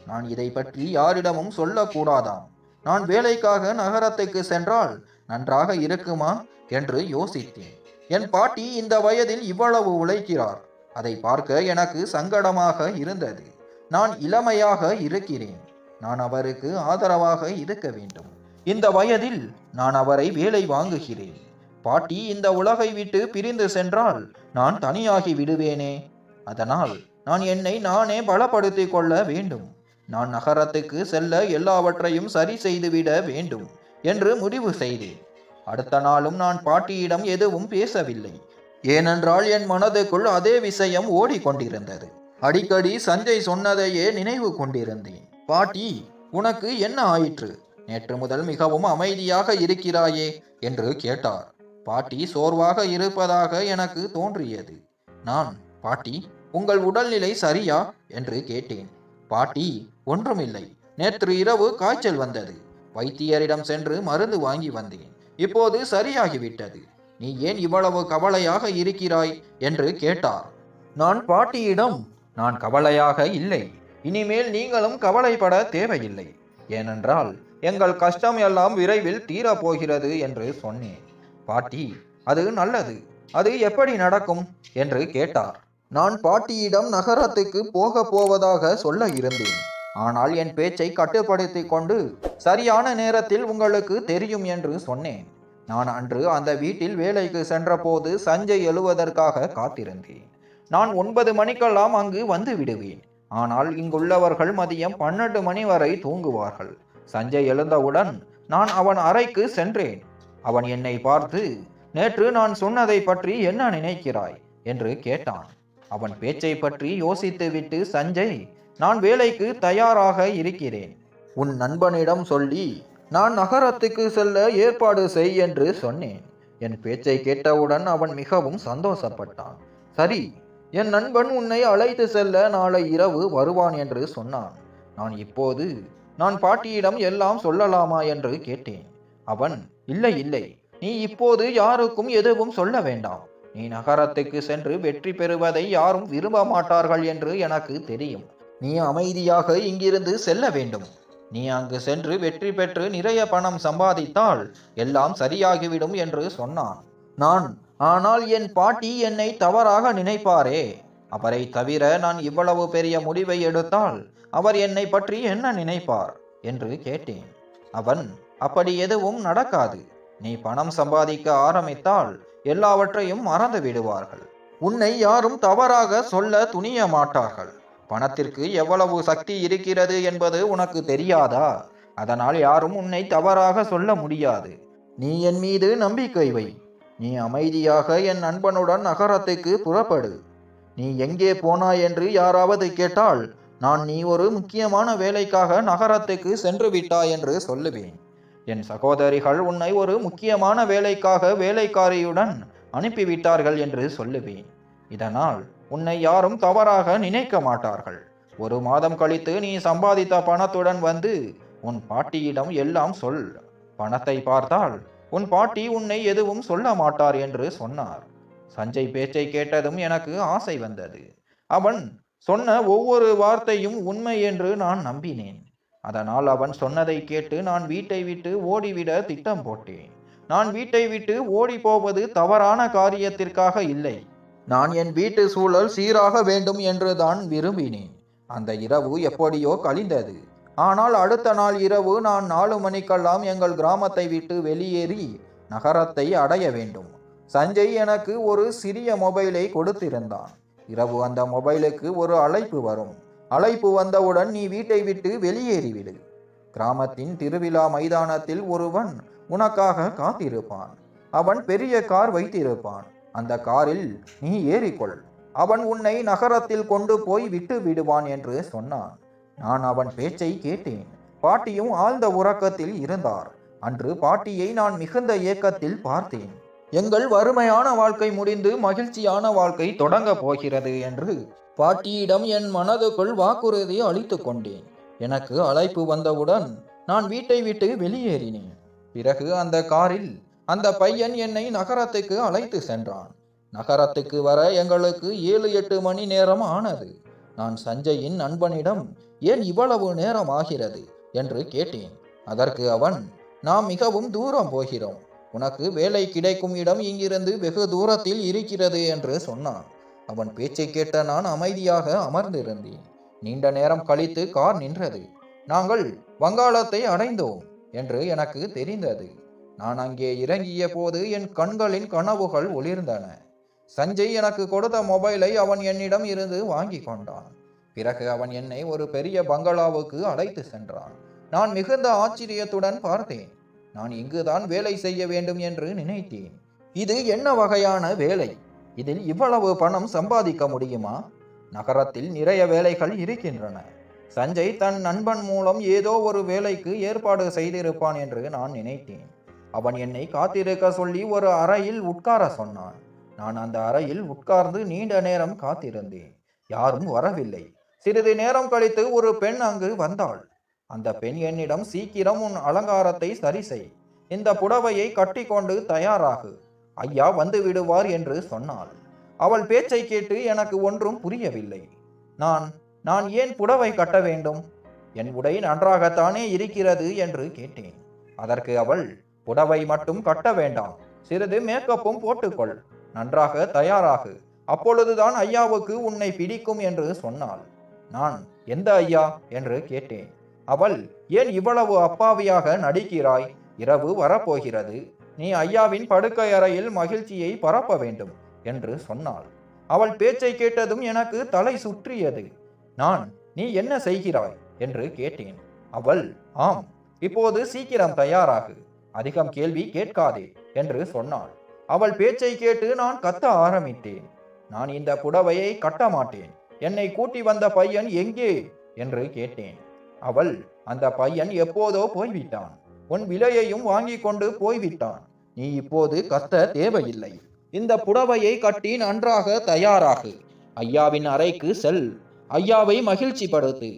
நான் இதை பற்றி யாரிடமும் சொல்லக்கூடாதாம். நான் வேலைக்காக நகரத்துக்கு சென்றால் நன்றாக இருக்குமா என்று யோசித்தேன். என் பாட்டி இந்த வயதில் இவ்வளவு உழைக்கிறார். அதை பார்க்க எனக்கு சங்கடமாக இருந்தது. நான் இளமையாக இருக்கிறேன். நான் அவருக்கு ஆதரவாக இருக்க வேண்டும். இந்த வயதில் நான் அவரை வேலை வாங்குகிறேன். பாட்டி இந்த உலகை விட்டு பிரிந்து சென்றால் நான் தனியாகி விடுவேனே. அதனால் நான் என்னை நானே பலப்படுத்திக் கொள்ள வேண்டும். நான் நகரத்துக்கு செல்ல எல்லாவற்றையும் சரி செய்துவிட வேண்டும் என்று முடிவு செய்தேன். அடுத்த நாளும் நான் பாட்டியிடம் எதுவும் பேசவில்லை. ஏனென்றால் என் மனதுக்குள் அதே விஷயம் ஓடிக்கொண்டிருந்தது. அடிக்கடி சஞ்சய் சொன்னதையே நினைவு கொண்டிருந்தேன். பாட்டி, உனக்கு என்ன ஆயிற்று? நேற்று முதல் மிகவும் அமைதியாக இருக்கிறாயே என்று கேட்டார். பாட்டி சோர்வாக இருப்பதாக எனக்கு தோன்றியது. நான், பாட்டி, உங்கள் உடல்நிலை சரியா என்று கேட்டேன். பாட்டி, ஒன்றுமில்லை. நேற்று இரவு காய்ச்சல் வந்தது. வைத்தியரிடம் சென்று மருந்து வாங்கி வந்தேன். இப்போது சரியாகிவிட்டது. நீ ஏன் இவ்வளவு கவலையாக இருக்கிறாய் என்று கேட்டார். நான் பாட்டியிடம், நான் கவலையாக இல்லை. இனிமேல் நீங்களும் கவலைப்பட தேவையில்லை. ஏனென்றால் எங்கள் கஷ்டம் எல்லாம் விரைவில் தீரப்போகிறது என்று சொன்னேன். பாட்டி, அது நல்லது, அது எப்படி நடக்கும் என்று கேட்டார். நான் பாட்டியிடம் நகரத்துக்கு போவதாக சொல்ல இருந்தேன். ஆனால் என் பேச்சை கட்டுப்படுத்தி கொண்டு சரியான நேரத்தில் உங்களுக்கு தெரியும் என்று சொன்னேன். நான் அன்று அந்த வீட்டில் வேலைக்கு சென்றபோது சஞ்சய் எழுவதற்காக காத்திருந்தேன். நான் 9 மணிக்கெல்லாம் அங்கு வந்து விடுவேன். ஆனால் இங்குள்ளவர்கள் மதியம் 12 மணி வரை தூங்குவார்கள். சஞ்சய் எழுந்தவுடன் நான் அவன் அறைக்கு சென்றேன். அவன் என்னை பார்த்து, நேற்று நான் சொன்னதை பற்றி என்ன நினைக்கிறாய் என்று கேட்டான். அவன் பேச்சை பற்றி யோசித்துவிட்டு, சஞ்சய், நான் வேலைக்கு தயாராக இருக்கிறேன். உன் நண்பனிடம் சொல்லி நான் நகரத்துக்கு செல்ல ஏற்பாடு செய் என்று சொன்னேன். என் பேச்சை கேட்டவுடன் அவன் மிகவும் சந்தோஷப்பட்டான். சரி, என் நண்பன் உன்னை அழைத்து செல்ல நாளை இரவு வருவான் என்று சொன்னான். நான் இப்போது நான் பாட்டியிடம் எல்லாம் சொல்லலாமா என்று கேட்டேன். அவன், இல்லை இல்லை, நீ இப்போது யாருக்கும் எதுவும் சொல்ல வேண்டாம். நீ நகரத்துக்கு சென்று வெற்றி பெறுவதை யாரும் விரும்ப மாட்டார்கள் என்று எனக்கு தெரியும். நீ அமைதியாக இங்கிருந்து செல்ல வேண்டும். நீ அங்கு சென்று வெற்றி பெற்று நிறைய பணம் சம்பாதித்தால் எல்லாம் சரியாகிவிடும் என்று சொன்னான். ஆனால் என் பாட்டி என்னை தவறாக நினைப்பாரே. அவரை தவிர நான் இவ்வளவு பெரிய முடிவை எடுத்தால் அவர் என்னை பற்றி என்ன நினைப்பார் என்று கேட்டேன். அவன், அப்படி எதுவும் நடக்காது. நீ பணம் சம்பாதிக்க ஆரம்பித்தால் எல்லாவற்றையும் மறந்து விடுவார்கள். உன்னை யாரும் தவறாக சொல்ல துணிய மாட்டார்கள். பணத்திற்கு எவ்வளவு சக்தி இருக்கிறது என்பது உனக்கு தெரியாதா? அதனால் யாரும் உன்னை தவறாக சொல்ல முடியாது. நீ என் மீது நம்பிக்கை வை. நீ அமைதியாக என் நண்பனுடன் நகரத்துக்கு புறப்படு. நீ எங்கே போனாய் என்று யாராவது கேட்டால் நான் நீ ஒரு முக்கியமான வேலைக்காக நகரத்துக்கு சென்று விட்டாய் என்று சொல்லுவேன். என் சகோதரிகள் உன்னை ஒரு முக்கியமான வேலைக்காக வேலைக்காரியுடன் அனுப்பிவிட்டார்கள் என்று சொல்லுவேன். இதனால் உன்னை யாரும் தவறாக நினைக்க மாட்டார்கள். 1 மாதம் கழித்து நீ சம்பாதித்த பணத்துடன் வந்து உன் பாட்டியிடம் எல்லாம் சொல். பணத்தை பார்த்தால் உன் பாட்டி உன்னை எதுவும் சொல்ல மாட்டார் என்று சொன்னார். சஞ்சய் பேச்சை கேட்டதும் எனக்கு ஆசை வந்தது. அவன் சொன்ன ஒவ்வொரு வார்த்தையும் உண்மை என்று நான் நம்பினேன். அதனால் அவன் சொன்னதை கேட்டு நான் வீட்டை விட்டு ஓடிவிட திட்டம் போட்டேன். நான் வீட்டை விட்டு ஓடி போவது தவறான காரியத்திற்காக இல்லை. நான் என் வீட்டு சூழல் சீராக வேண்டும் என்று தான் விரும்பினேன். அந்த இரவு எப்படியோ கழிந்தது. ஆனால் அடுத்த நாள் இரவு நான் 4 மணிக்கெல்லாம் எங்கள் கிராமத்தை விட்டு வெளியேறி நகரத்தை அடைய வேண்டும். சஞ்சய் எனக்கு ஒரு சிறிய மொபைலை கொடுத்திருந்தான். இரவு அந்த மொபைலுக்கு ஒரு அழைப்பு வரும். அழைப்பு வந்தவுடன் நீ வீட்டை விட்டு வெளியேறிவிடு. கிராமத்தின் திருவிழா மைதானத்தில் ஒருவன் உனக்காக காத்திருப்பான். அவன் பெரிய கார் வைத்திருப்பான். அந்த காரில் நீ ஏறிக்கொள். அவன் உன்னை நகரத்தில் கொண்டு போய் விட்டு விடுவான் என்று சொன்னான். நான் அவன் பேச்சை கேட்டேன். பாட்டியும் ஆழ்ந்த உறக்கத்தில் இருந்தார். அன்று பாட்டியை நான் மிகுந்த ஏக்கத்தில் பார்த்தேன். எங்கள் வறுமையான வாழ்க்கை முடிந்து மகிழ்ச்சியான வாழ்க்கை தொடங்க போகிறது என்று பாட்டியிடம் என் மனதுக்குள் வாக்குறுதி அளித்து கொண்டேன். எனக்கு அழைப்பு வந்தவுடன் நான் வீட்டை விட்டு வெளியேறினேன். பிறகு அந்த காரில் அந்த பையன் என்னை நகரத்துக்கு அழைத்து சென்றான். நகரத்துக்கு வர எங்களுக்கு 7-8 மணி நேரம் ஆனது. நான் சஞ்சயின் நண்பனிடம் ஏன் இவ்வளவு நேரம் ஆகிறது என்று கேட்டேன். அதற்கு அவன், நாம் மிகவும் தூரம் போகிறோம். உனக்கு வேலை கிடைக்கும் இடம் இங்கிருந்து வெகு தூரத்தில் இருக்கிறது என்று சொன்னான். அவன் பேச்சை கேட்ட நான் அமைதியாக அமர்ந்திருந்தேன். நீண்ட நேரம் கழித்து கார் நின்றது. நாங்கள் வங்காளத்தை அடைந்தோம் என்று எனக்கு தெரிந்தது. நான் அங்கே இறங்கிய போது என் கண்களின் கனவுகள் ஒளிர்ந்தன. சஞ்சய் எனக்கு கொடுத்த மொபைலை அவன் என்னிடம் இருந்து வாங்கி கொண்டான். பிறகு அவன் என்னை ஒரு பெரிய பங்களாவுக்கு அழைத்து சென்றான். நான் மிகுந்த ஆச்சரியத்துடன் பார்த்தேன். நான் இங்குதான் வேலை செய்ய வேண்டும் என்று நினைத்தேன். இது என்ன வகையான வேலை? இதில் இவ்வளவு பணம் சம்பாதிக்க முடியுமா? நகரத்தில் நிறைய வேலைகள் இருக்கின்றன. சஞ்சய் தன் நண்பன் மூலம் ஏதோ ஒரு வேலைக்கு ஏற்பாடு செய்திருப்பான் என்று நான் நினைத்தேன். அவன் என்னை காத்திருக்க சொல்லி ஒரு அறையில் உட்கார சொன்னான். நான் அந்த அறையில் உட்கார்ந்து நீண்ட நேரம் காத்திருந்தேன். யாரும் வரவில்லை. சிறிது நேரம் கழித்து ஒரு பெண் அங்கு வந்தாள். அந்த பெண் என்னிடம், சீக்கிரம் உன் அலங்காரத்தை சரி செய், இந்த புடவையை கட்டி கொண்டு தயாராகு, ஐயா வந்து விடுவார் என்று சொன்னாள். அவள் பேச்சை கேட்டு எனக்கு ஒன்றும் புரியவில்லை. நான் ஏன் புடவை கட்ட வேண்டும்? என் உடை நன்றாகத்தானே இருக்கிறது என்று கேட்டேன். அதற்கு அவள், புடவை மட்டும் கட்ட வேண்டாம், சிறிது மேக்கப்பும் போட்டுக்கொள், நன்றாக தயாராகு, அப்பொழுதுதான் ஐயாவுக்கு உன்னை பிடிக்கும் என்று சொன்னாள். நான், எந்த ஐயா என்று கேட்டேன். அவள், ஏன் இவ்வளவு அப்பாவியாக நடிக்கிறாய்? இரவு வரப்போகிறது, நீ ஐயாவின் படுக்கை அறையில் மகிழ்ச்சியை பரப்ப வேண்டும் என்று சொன்னாள். அவள் பேச்சை கேட்டதும் எனக்கு தலை சுற்றியது. நான், நீ என்ன செய்கிறாய் என்று கேட்டேன். அவள், ஆம், இப்போது சீக்கிரம் தயாராகு, அதிகம் கேள்வி கேட்காதே என்று சொன்னாள். அவள் பேச்சை கேட்டு நான் கத்த ஆரம்பித்தேன். நான் இந்த புடவையை கட்ட மாட்டேன், என்னை கூட்டி வந்த பையன் எங்கே என்று கேட்டேன். அவள், அந்த பையன் எப்போதோ போய்விட்டான், உன் விலையையும் வாங்கி கொண்டு போய்விட்டான், நீ இப்போது கத்த தேவையில்லை, இந்த புடவையை கட்டி நன்றாக தயாராகு, ஐயாவின் அறைக்கு செல், ஐயாவை மகிழ்ச்சி படுத்து.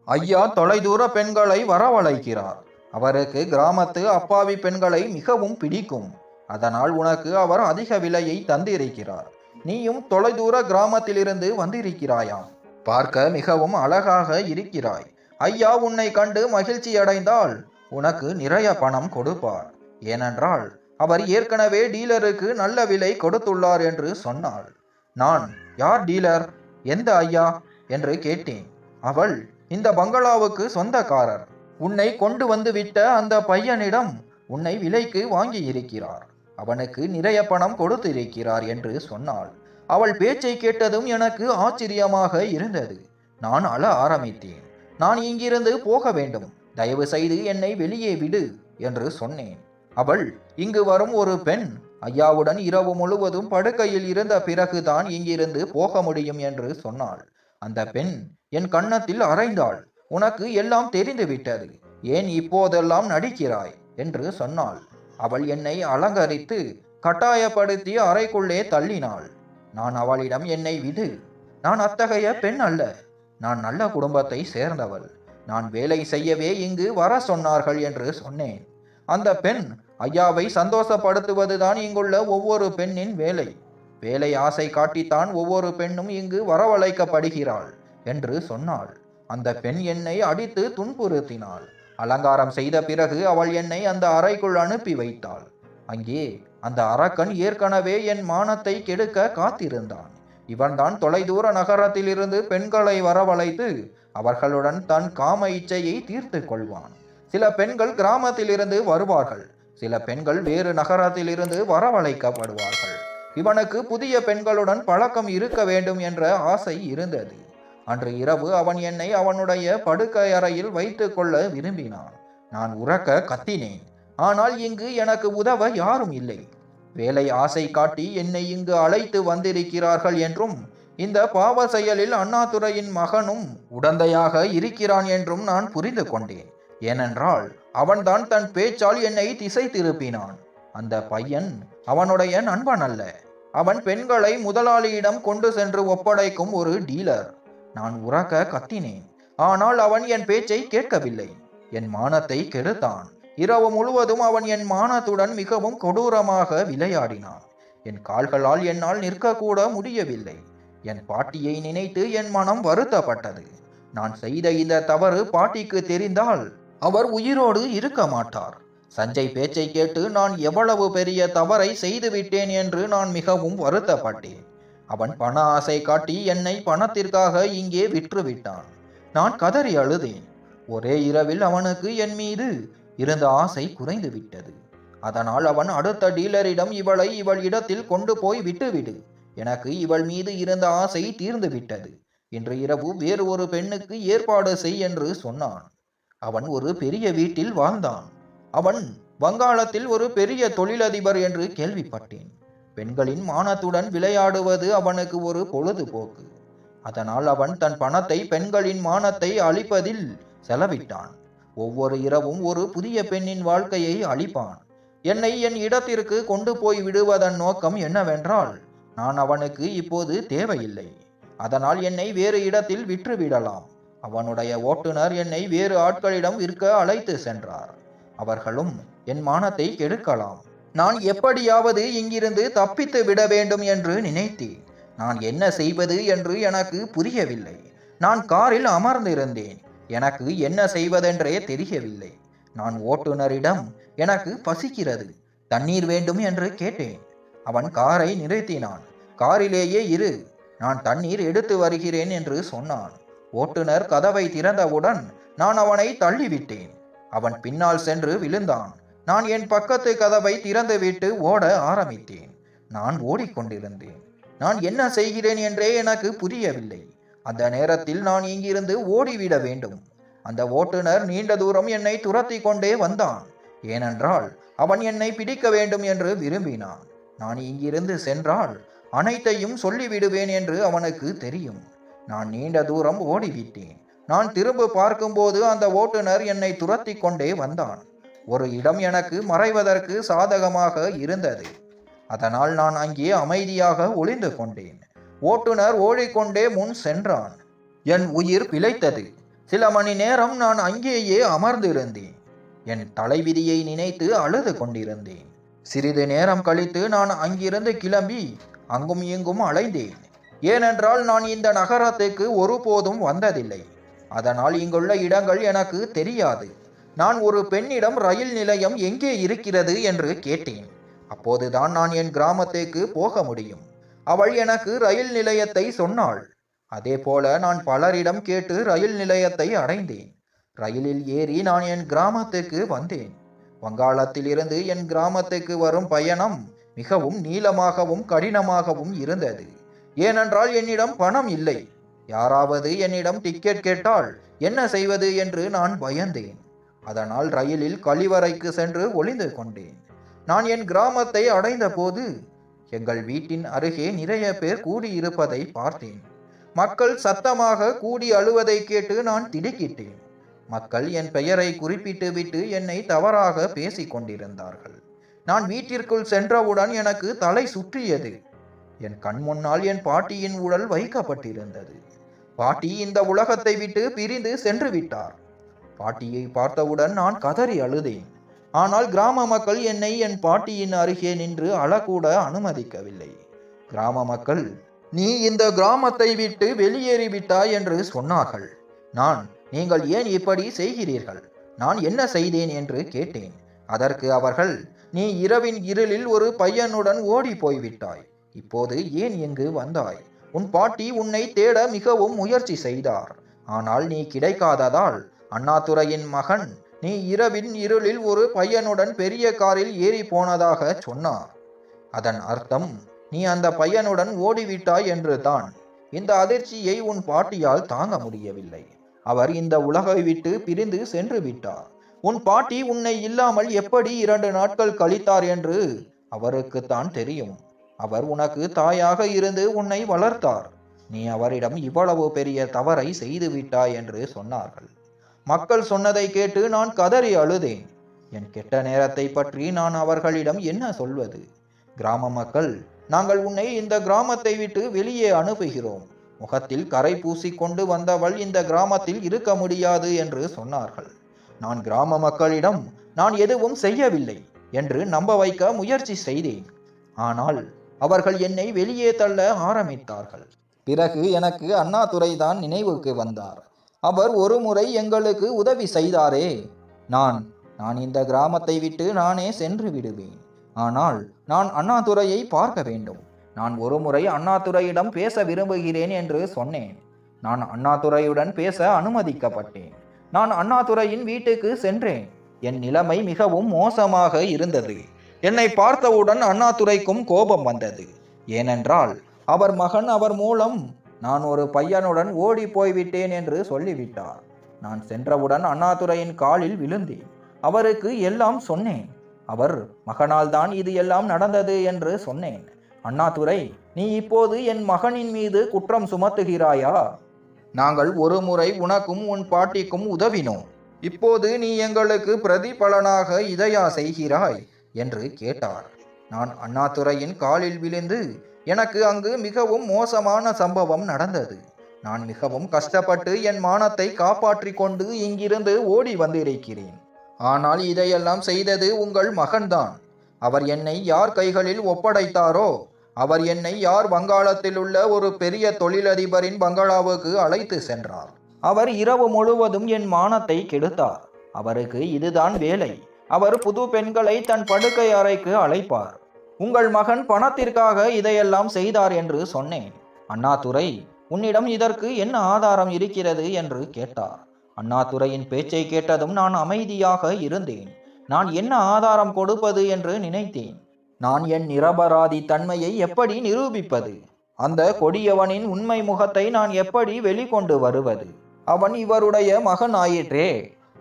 ஐயா தொலைதூர பெண்களை வரவழைக்கிறார், அவருக்கு கிராமத்து அப்பாவி பெண்களை மிகவும் பிடிக்கும், அதனால் உனக்கு அவர் அதிக விலையை தந்திருக்கிறார், நீயும் தொலைதூர கிராமத்திலிருந்து வந்திருக்கிறாயாம், பார்க்க மிகவும் அழகாக இருக்கிறாய், ஐயா உன்னை கண்டு மகிழ்ச்சி அடைந்தால் உனக்கு நிறைய பணம் கொடுப்பார், ஏனென்றால் அவர் ஏற்கனவே டீலருக்கு நல்ல விலை கொடுத்துள்ளார் என்று சொன்னாள். நான், யார் டீலர், எந்த ஐயா என்று கேட்டேன். அவள், இந்த பங்களாவுக்கு சொந்தக்காரர், உன்னை கொண்டு வந்து விட்ட அந்த பையனிடம் உன்னை விலைக்கு வாங்கி இருக்கிறார், அவனுக்கு நிறைய பணம் கொடுத்திருக்கிறார் என்று சொன்னாள். அவள் பேச்சை கேட்டதும் எனக்கு ஆச்சரியமாக இருந்தது. நான் அழ ஆரம்பித்தேன். நான் இங்கிருந்து போக வேண்டும், தயவு செய்து என்னை வெளியே விடு என்று சொன்னேன். அவள், இங்கு வரும் ஒரு பெண் ஐயாவுடன் இரவு முழுவதும் படுக்கையில் இருந்த பிறகுதான் இங்கிருந்து போக முடியும் என்று சொன்னாள். அந்த பெண் என் கன்னத்தில் அறைந்தாள். உனக்கு எல்லாம் தெரிந்துவிட்டது, ஏன் இப்போதெல்லாம் நடிக்கிறாய் என்று சொன்னாள். அவள் என்னை அலங்கரித்து கட்டாயப்படுத்தி அறைக்குள்ளே தள்ளினாள். நான் அவளிடம், என்னை விடு, நான் அத்தகைய பெண் அல்ல, நான் நல்ல குடும்பத்தை சேர்ந்தவள், நான் வேலை செய்யவே இங்கு வர சொன்னார்கள் என்று சொன்னேன். அந்த பெண், ஐயாவை சந்தோஷப்படுத்துவதுதான் இங்குள்ள ஒவ்வொரு பெண்ணின் வேலை, வேலை ஆசை காட்டித்தான் ஒவ்வொரு பெண்ணும் இங்கு வரவழைக்கப்படுகிறாள் என்று சொன்னாள். அந்த பெண் என்னை அடித்து துன்புறுத்தினாள். அலங்காரம் செய்த பிறகு அவள் என்னை அந்த அறைக்குள் அனுப்பி வைத்தாள். அங்கே அந்த அரக்கன் ஏற்கனவே என் மானத்தை கெடுக்க காத்திருந்தான். இவன்தான் தொலைதூர நகரத்திலிருந்து பெண்களை வரவழைத்து அவர்களுடன் தன் காம இச்சையை தீர்த்து கொள்வான். சில பெண்கள் கிராமத்திலிருந்து வருவார்கள், சில பெண்கள் வேறு நகரத்திலிருந்து வரவழைக்கப்படுவார்கள். இவனுக்கு புதிய பெண்களுடன் பழக்கம் இருக்க வேண்டும் என்ற ஆசை இருந்தது. அன்று இரவு அவன் என்னை அவனுடைய படுக்கை அறையில் வைத்து கொள்ள விரும்பினான். நான் உரக்க கத்தினேன். ஆனால் இங்கு எனக்கு உதவ யாரும் இல்லை. வேலை ஆசை காட்டி என்னை இங்கு அழைத்து வந்திருக்கிறார்கள் என்றும் இந்த பாவ செயலில் அண்ணாதுரையின் மகனும் உடந்தையாக இருக்கிறான் என்றும் நான் புரிந்து கொண்டேன். ஏனென்றால் அவன்தான் தன் பேச்சால் என்னை திசை திருப்பினான். அந்த பையன் அவனுடைய நண்பன் அல்ல, அவன் பெண்களை முதலாளியிடம் கொண்டு சென்று ஒப்படைக்கும் ஒரு டீலர். நான் உரக்க கத்தினேன். ஆனால் அவன் என் பேச்சை கேட்கவில்லை. என் மானத்தை கெடுத்தான். இரவு முழுவதும் அவன் என் மானத்துடன் மிகவும் கொடூரமாக விளையாடினான். என் கால்களால் என்னால் நிற்கக்கூட முடியவில்லை. என் பாட்டியை நினைத்து என் மனம் வருத்தப்பட்டது. நான் செய்த இந்த தவறு பாட்டிக்கு தெரிந்தால் அவர் உயிரோடு இருக்க மாட்டார். சஞ்சய் பேச்சை கேட்டு நான் எவ்வளவு பெரிய தவறை செய்துவிட்டேன் என்று நான் மிகவும் வருத்தப்பட்டேன். அவன் பண ஆசை காட்டி என்னை பணத்திற்காக இங்கே விற்றுவிட்டான். நான் கதறி அழுதேன். ஒரே இரவில் அவனுக்கு என் மீது இருந்த ஆசை குறைந்து விட்டது. அதனால் அவன் அடுத்த டீலரிடம் இவளை இவள் இடத்தில் கொண்டு போய் விட்டுவிடு, எனக்கு இவள் மீது இருந்த ஆசை தீர்ந்து விட்டது, இன்று இரவு வேறு ஒரு பெண்ணுக்கு ஏற்பாடு செய் என்று சொன்னான். அவன் ஒரு பெரிய வீட்டில் வாழ்ந்தான். அவன் வங்காளத்தில் ஒரு பெரிய தொழிலதிபர் என்று கேள்விப்பட்டேன். பெண்களின் மானத்துடன் விளையாடுவது அவனுக்கு ஒரு பொழுதுபோக்கு. அதனால் அவன் தன் பணத்தை பெண்களின் மானத்தை அழிப்பதில் செலவிட்டான். ஒவ்வொரு இரவும் ஒரு புதிய பெண்ணின் வாழ்க்கையை அழிப்பான். என்னை என் இடத்திற்கு கொண்டு போய் விடுவதன் நோக்கம் என்னவென்றால், நான் அவனுக்கு இப்போது தேவையில்லை, அதனால் என்னை வேறு இடத்தில் விற்றுவிடலாம். அவனுடைய ஓட்டுநர் என்னை வேறு ஆட்களிடம் விற்க அழைத்து சென்றார். அவர்களும் என் மானத்தை கெடுக்கலாம். நான் எப்படியாவது இங்கிருந்து தப்பித்து விட வேண்டும் என்று நினைத்தேன். நான் என்ன செய்வது என்று எனக்கு புரியவில்லை. நான் காரில் அமர்ந்திருந்தேன். எனக்கு என்ன செய்வதென்றே தெரியவில்லை. நான் ஓட்டுநரிடம் எனக்கு பசிக்கிறது, தண்ணீர் வேண்டும் என்று கேட்டேன். அவன் காரை நிறுத்தினான். காரிலேயே இரு, நான் தண்ணீர் எடுத்து வருகிறேன் என்று சொன்னான். ஓட்டுநர் கதவை திறந்தவுடன் நான் அவனை தள்ளிவிட்டேன். அவன் பின்னால் சென்று விழுந்தான். நான் என் பக்கத்து கதவை திறந்துவிட்டு ஓட ஆரம்பித்தேன். நான் ஓடிக்கொண்டிருந்தேன். நான் என்ன செய்கிறேன் என்றே எனக்கு புரியவில்லை. அந்த நேரத்தில் நான் இங்கிருந்து ஓடிவிட வேண்டும். அந்த ஓட்டுநர் நீண்ட தூரம் என்னை துரத்தி கொண்டே வந்தான். ஏனென்றால் அவன் என்னை பிடிக்க வேண்டும் என்று விரும்பினான். நான் இங்கிருந்து சென்றால் அனைத்தையும் சொல்லிவிடுவேன் என்று அவனுக்கு தெரியும். நான் நீண்ட தூரம் ஓடிவிட்டேன். நான் திரும்ப பார்க்கும்போது அந்த ஓட்டுநர் என்னை துரத்தி கொண்டே வந்தான். ஒரு இடம் எனக்கு மறைவதற்கு சாதகமாக இருந்தது. அதனால் நான் அங்கே அமைதியாக ஒளிந்து கொண்டேன். ஓட்டுநர் ஓடிக்கொண்டே முன் சென்றான். என் உயிர் பிழைத்தது. சில மணி நேரம் நான் அங்கேயே அமர்ந்திருந்தேன். என் தலைவிதியை நினைத்து அழுது கொண்டிருந்தேன். சிறிது நேரம் கழித்து நான் அங்கிருந்து கிளம்பி அங்கும் இங்கும் அலைந்தேன். ஏனென்றால் நான் இந்த நகரத்துக்கு ஒருபோதும் வந்ததில்லை. அதனால் இங்குள்ள இடங்கள் எனக்கு தெரியாது. நான் ஒரு பெண்ணிடம் ரயில் நிலையம் எங்கே இருக்கிறது என்று கேட்டேன். அப்போதுதான் நான் என் கிராமத்துக்கு போக முடியும். அவள் எனக்கு ரயில் நிலையத்தை சொன்னாள். அதே போல நான் பலரிடம் கேட்டு ரயில் நிலையத்தை அடைந்தேன். ரயிலில் ஏறி நான் என் கிராமத்துக்கு வந்தேன். வங்காளத்திலிருந்து என் கிராமத்துக்கு வரும் பயணம் மிகவும் நீளமாகவும் கடினமாகவும் இருந்தது. ஏனென்றால் என்னிடம் பணம் இல்லை. யாராவது என்னிடம் டிக்கெட் கேட்டால் என்ன செய்வது என்று நான் பயந்தேன். அதனால் ரயிலில் கழிவறைக்கு சென்று ஒளிந்து கொண்டேன். நான் என் கிராமத்தை அடைந்த போது எங்கள் வீட்டின் அருகே நிறைய பேர் கூடியிருப்பதை பார்த்தேன். மக்கள் சத்தமாக கூடி அழுவதை கேட்டு நான் திடுக்கிட்டேன். மக்கள் என் பெயரை குறிப்பிட்டு விட்டு என்னை தவறாக பேசிக் கொண்டிருந்தார்கள். நான் வீட்டிற்குள் சென்றவுடன் எனக்கு தலை சுற்றியது. என் கண் முன்னால் என் பாட்டியின் உடல் வைக்கப்பட்டிருந்தது. பாட்டி இந்த உலகத்தை விட்டு பிரிந்து சென்று விட்டார். பாட்டியை பார்த்தவுடன் நான் கதறி அழுதேன். ஆனால் கிராம மக்கள் என்னை என் பாட்டியின் அருகே நின்று அழக்கூட அனுமதிக்கவில்லை. கிராம மக்கள், நீ இந்த கிராமத்தை விட்டு வெளியேறிவிட்டாய் என்று சொன்னார்கள். நீங்கள் ஏன் இப்படி செய்கிறீர்கள், நான் என்ன செய்தேன் என்று கேட்டேன். அதற்கு அவர்கள், நீ இரவின் இருளில் ஒரு பையனுடன் ஓடி போய்விட்டாய். இப்போது ஏன் இங்கு வந்தாய்? உன் பாட்டி உன்னை தேட மிகவும் முயற்சி செய்தார். ஆனால் நீ கிடைக்காததால் அண்ணாதுரையின் மகன் நீ இரவின் இருளில் ஒரு பையனுடன் பெரிய காரில் ஏறி போனதாக சொன்னார். அதன் அர்த்தம் நீ அந்த பையனுடன் ஓடிவிட்டாய் என்று தான். இந்த அதிர்ச்சியை உன் பாட்டியால் தாங்க முடியவில்லை. அவர் இந்த உலகை விட்டு பிரிந்து சென்று விட்டார். உன் பாட்டி உன்னை இல்லாமல் எப்படி 2 நாட்கள் கழித்தார் என்று அவருக்குத்தான் தெரியும். அவர் உனக்கு தாயாக இருந்து உன்னை வளர்த்தார். நீ அவரிடம் இவ்வளவு பெரிய தவறை செய்து விட்டாய் என்று சொன்னார்கள். மக்கள் சொன்னதை கேட்டு நான் கதறி அழுதேன். என் கெட்ட நேரத்தை பற்றி நான் அவர்களிடம் என்ன சொல்வது? கிராம மக்கள், நாங்கள் உன்னை இந்த கிராமத்தை விட்டு வெளியே அனுப்புகிறோம். முகத்தில் கரை பூசிக்கொண்டு வந்தவள் இந்த கிராமத்தில் இருக்க முடியாது என்று சொன்னார்கள். நான் கிராம மக்களிடம் நான் எதுவும் செய்யவில்லை என்று நம்ப வைக்க முயற்சி செய்தேன். ஆனால் அவர்கள் என்னை வெளியே தள்ள ஆரம்பித்தார்கள். பிறகு எனக்கு அண்ணாதுரை தான் நினைவுக்கு வந்தார். அவர் ஒரு முறை எங்களுக்கு உதவி செய்தாரே. நான் இந்த கிராமத்தை விட்டு நானே சென்று விடுவேன். ஆனால் நான் அண்ணாதுரையை பார்க்க வேண்டும். நான் ஒரு முறை அண்ணாதுரையிடம் பேச விரும்புகிறேன் என்று சொன்னேன். நான் அண்ணாதுரையுடன் பேச அனுமதிக்கப்பட்டேன். நான் அண்ணாதுரையின் வீட்டுக்கு சென்றேன். என் நிலைமை மிகவும் மோசமாக இருந்தது. என்னை பார்த்தவுடன் அண்ணாதுரைக்கும் கோபம் வந்தது. ஏனென்றால் அவர் மகன் அவர் மூலம் நான் ஒரு பையனுடன் ஓடி போய்விட்டேன் என்று சொல்லிவிட்டார். நான் சென்றவுடன் அண்ணாதுரையின் காலில் விழுந்தேன். அவருக்கு எல்லாம் சொன்னேன். அவர் மகனால் தான் இது எல்லாம் நடந்தது என்று சொன்னேன். அண்ணாதுரை, நீ இப்போது என் மகனின் மீது குற்றம் சுமத்துகிறாயா? நாங்கள் ஒரு முறை உனக்கும் உன் பாட்டிக்கும் உதவினோம். இப்போது நீ எங்களுக்கு பிரதிபலனாக இதையா செய்கிறாய் என்று கேட்டார். நான் அண்ணாதுரையின் காலில் விழுந்து, எனக்கு அங்கு மிகவும் மோசமான சம்பவம் நடந்தது. நான் மிகவும் கஷ்டப்பட்டு என் மானத்தை காப்பாற்றி கொண்டு இங்கிருந்து ஓடி வந்திருக்கிறேன். ஆனால் இதையெல்லாம் செய்தது உங்கள் மகன்தான். அவர் என்னை யார் கைகளில் ஒப்படைத்தாரோ யார் வங்காளத்தில் உள்ள ஒரு பெரிய தொழிலதிபரின் பங்களாவுக்கு அழைத்து சென்றார். அவர் இரவு முழுவதும் என் மானத்தை கெடுத்தார். அவருக்கு இதுதான் வேலை. அவர் புது பெண்களை தன் படுக்கை அறைக்கு அழைப்பார். உங்கள் மகன் பணத்திற்காக இதையெல்லாம் செய்தார் என்று சொன்னேன். அண்ணாதுரை, உன்னிடம் இதற்கு என்ன ஆதாரம் இருக்கிறது என்று கேட்டார். அண்ணாதுரையின் பேச்சை கேட்டதும் நான் அமைதியாக இருந்தேன். நான் என்ன ஆதாரம் கொடுப்பது என்று நினைத்தேன். நான் என் நிரபராதி தன்மையை எப்படி நிரூபிப்பது? அந்த கொடியவனின் உண்மை முகத்தை நான் எப்படி வெளிக்கொண்டு வருவது? அவன் இவருடைய மகன் ஆயிற்றே.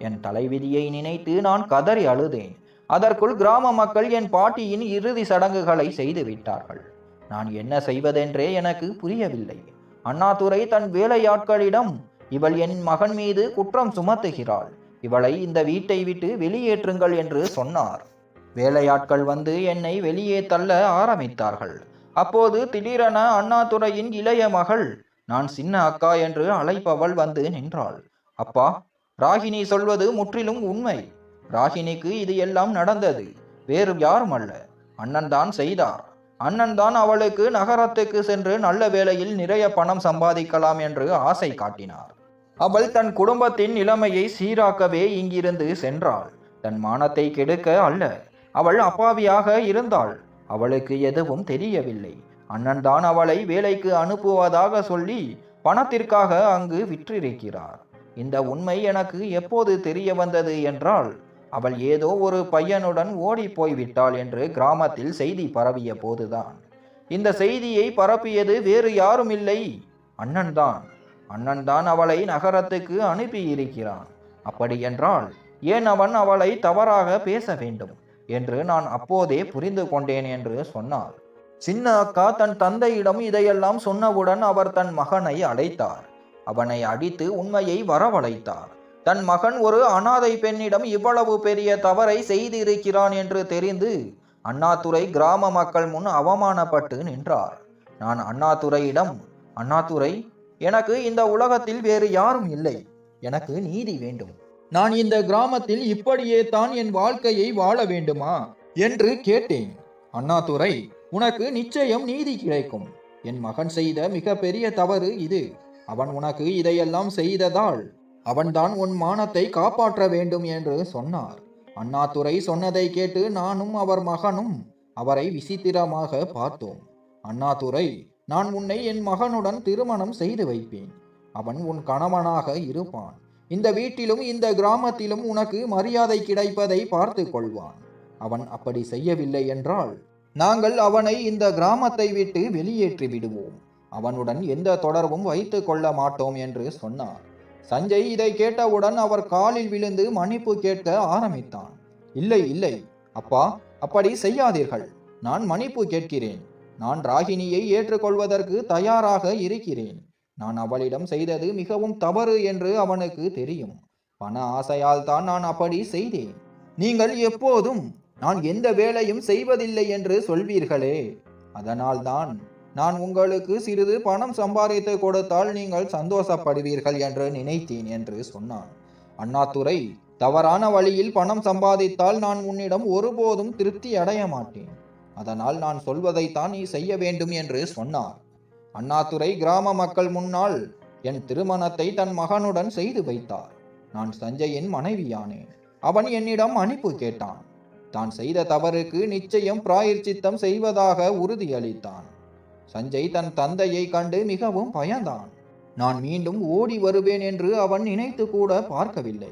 என் தலைவிதியை நினைத்து நான் கதறி அழுதேன். அதற்குள் கிராம மக்கள் என் பாட்டியின் இறுதி சடங்குகளை செய்து விட்டார்கள். நான் என்ன செய்வதென்றே எனக்கு புரியவில்லை. அண்ணாதுரை தன் வேலையாட்களிடம், இவள் என் மகன் மீது குற்றம் சுமத்துகிறாள், இவளை இந்த வீட்டை விட்டு வெளியேற்றுங்கள் என்று சொன்னார். வேலையாட்கள் வந்து என்னை வெளியே தள்ள ஆரம்பித்தார்கள். அப்போது திடீரென அண்ணாதுரையின் இளைய மகள், நான் சின்ன அக்கா என்று அழைப்பவள் வந்து நின்றாள். அப்பா, ராகினி சொல்வது முற்றிலும் உண்மை. ராகினிக்கு இது எல்லாம் நடந்தது வேறு யாரும் அல்ல, அண்ணன் தான் செய்தார். அண்ணன் தான் அவளுக்கு நகரத்துக்கு சென்று நல்ல வேளையில் நிறைய பணம் சம்பாதிக்கலாம் என்று ஆசை காட்டினார். அவள் தன் குடும்பத்தின் நிலைமையை சீராக்கவே இங்கிருந்து சென்றாள், தன் மானத்தை கெடுக்க அல்ல. அவள் அப்பாவியாக இருந்தாள். அவளுக்கு எதுவும் தெரியவில்லை. அண்ணன் தான் அவளை வேலைக்கு அனுப்புவதாக சொல்லி பணத்திற்காக அங்கு விற்றிருக்கிறார். இந்த உண்மை எனக்கு எப்போது தெரிய வந்தது என்றால், அவள் ஏதோ ஒரு பையனுடன் ஓடி போய்விட்டாள் என்று கிராமத்தில் செய்தி பரவிய போதுதான். இந்த செய்தியை பரப்பியது வேறு யாரும் இல்லை, அண்ணன்தான். அண்ணன்தான் அவளை நகரத்துக்கு அனுப்பி இருக்கிறான். அப்படியென்றால் ஏன் அவன் அவளை தவறாக பேச வேண்டும் என்று நான் அப்போதே புரிந்து கொண்டேன் என்று சொன்னார். சின்ன அக்கா தன் தந்தையிடம் இதையெல்லாம் சொன்னவுடன் அவர் தன் மகனை அழைத்தார். அவனை அடித்து உண்மையை வரவழைத்தார். தன் மகன் ஒரு அனாதை பெண்ணிடம் இவ்வளவு பெரிய தவறை செய்திருக்கிறான் என்று தெரிந்து அண்ணாதுரை கிராம மக்கள் முன் அவமானப்பட்டு நின்றார். நான் அண்ணாதுரையிடம், அண்ணாதுரை, எனக்கு இந்த உலகத்தில் வேறு யாரும் இல்லை. எனக்கு நீதி வேண்டும். நான் இந்த கிராமத்தில் இப்படியே தான் என் வாழ்க்கையை வாழ வேண்டுமா என்று கேட்டேன். அண்ணாதுரை, உனக்கு நிச்சயம் நீதி கிடைக்கும். என் மகன் செய்த மிக பெரிய தவறு இது. அவன் உனக்கு இதையெல்லாம் செய்ததால் அவன்தான் உன் மானத்தை காப்பாற்ற வேண்டும் என்று சொன்னார். அண்ணாதுரை சொன்னதை கேட்டு நானும் அவர் மகனும் அவரை விசித்திரமாக பார்த்தோம். அண்ணாதுரை, நான் உன்னை என் மகனுடன் திருமணம் செய்து வைப்பேன். அவன் உன் கணவனாக இருப்பான். இந்த வீட்டிலும் இந்த கிராமத்திலும் உனக்கு மரியாதை கிடைப்பதை பார்த்து கொள்வான். அவன் அப்படி செய்யவில்லை என்றால் நாங்கள் அவனை இந்த கிராமத்தை விட்டு வெளியேற்றி விடுவோம். அவனுடன் எந்த தொடர்பும் வைத்து கொள்ள மாட்டோம் என்று சொன்னார். சஞ்சய் இதை கேட்டவுடன் அவர் காலில் விழுந்து மன்னிப்பு கேட்க ஆரம்பித்தான். இல்லை இல்லை அப்பா, அப்படி செய்யாதீர்கள். நான் மன்னிப்பு கேட்கிறேன். நான் ராகினியை ஏற்றுக்கொள்வதற்கு தயாராக இருக்கிறேன். நான் அவளிடம் செய்தது மிகவும் தவறு என்று அவனுக்கு தெரியும். பண ஆசையால் தான் நான் அப்படி செய்தேன். நீங்கள் எப்போதும் நான் எந்த வேலையும் செய்வதில்லை என்று சொல்வீர்களே, அதனால்தான் நான் உங்களுக்கு சிறிது பணம் சம்பாதித்து கொடுத்தால் நீங்கள் சந்தோஷப்படுவீர்கள் என்று நினைத்தேன் என்று சொன்னான். அண்ணாதுரை, தவறான வழியில் பணம் சம்பாதித்தால் நான் உன்னிடம் ஒருபோதும் திருப்தி அடைய மாட்டேன். அதனால் நான் சொல்வதைத்தான் நீ செய்ய வேண்டும் என்று சொன்னார். அண்ணாதுரை கிராம மக்கள் முன்னால் என் திருமணத்தை தன் மகனுடன் செய்து வைத்தார். நான் சஞ்சயின் மனைவியானேன். அவன் என்னிடம் மன்னிப்பு கேட்டான். தான் செய்த தவறுக்கு நிச்சயம் பிராயச்சித்தம் செய்வதாக உறுதியளித்தான். சஞ்சய் தன் தந்தையை கண்டு மிகவும் பயந்தான். நான் மீண்டும் ஓடி வருவேன் என்று அவன் நினைத்து கூட பார்க்கவில்லை.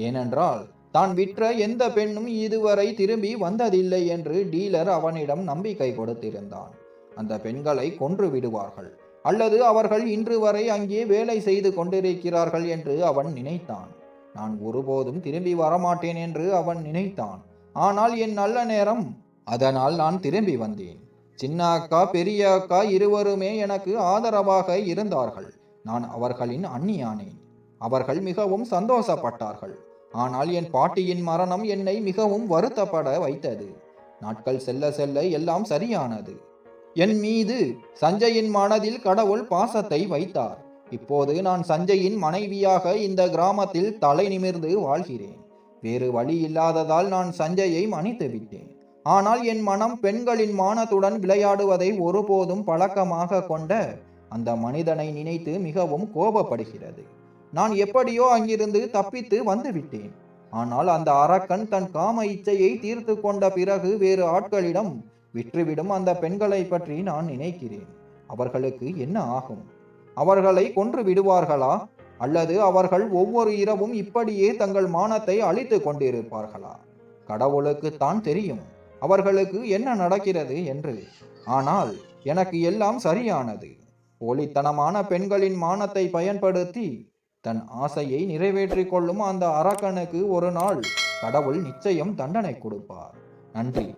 ஏனென்றால் தான் விற்ற எந்த பெண்ணும் இதுவரை திரும்பி வந்ததில்லை என்று டீலர் அவனிடம் நம்பிக்கை கொடுத்திருந்தான். அந்த பெண்களை கொன்று விடுவார்கள் அல்லது அவர்கள் இன்று வரை அங்கே வேலை செய்து கொண்டிருக்கிறார்கள் என்று அவன் நினைத்தான். நான் ஒருபோதும் திரும்பி வரமாட்டேன் என்று அவன் நினைத்தான். ஆனால் என் நல்ல நேரம், அதனால் நான் திரும்பி வந்தேன். சின்ன அக்கா பெரிய அக்கா இருவருமே எனக்கு ஆதரவாக இருந்தார்கள். நான் அவர்களின் அண்ணியானேன். அவர்கள் மிகவும் சந்தோஷப்பட்டார்கள். ஆனால் என் பாட்டியின் மரணம் என்னை மிகவும் வருத்தப்பட வைத்தது. நாட்கள் செல்ல செல்ல எல்லாம் சரியானது. என் மீது சஞ்சயின் மனதில் கடவுள் பாசத்தை வைத்தார். இப்போது நான் சஞ்சயின் மனைவியாக இந்த கிராமத்தில் தலை நிமிர்ந்து வாழ்கிறேன். வேறு வழி இல்லாததால் நான் சஞ்சயை மன்னித்து விட்டேன். ஆனால் என் மனம் பெண்களின் மானத்துடன் விளையாடுவதை ஒருபோதும் பழக்கமாக கொண்ட அந்த மனிதனை நினைத்து மிகவும் கோபப்படுகிறது. நான் எப்படியோ அங்கிருந்து தப்பித்து வந்துவிட்டேன். ஆனால் அந்த அரக்கன் தன் காம இச்சையை தீர்த்து கொண்ட பிறகு வேறு ஆட்களிடம் விற்றுவிடும் அந்த பெண்களை பற்றி நான் நினைக்கிறேன். அவர்களுக்கு என்ன ஆகும்? அவர்களை கொன்று விடுவார்களா? அல்லது அவர்கள் ஒவ்வொரு இரவும் இப்படியே தங்கள் மானத்தை அழித்து கொண்டிருப்பார்களா? கடவுளுக்குத்தான் தெரியும் அவர்களுக்கு என்ன நடக்கிறது என்று. ஆனால் எனக்கு எல்லாம் சரியானது. போலித்தனமான பெண்களின் மானத்தை பயன்படுத்தி தன் ஆசையை நிறைவேற்றிக் கொள்ளும் அந்த அரக்கனுக்கு ஒரு நாள் கடவுள் நிச்சயம் தண்டனை கொடுப்பார். நன்றி.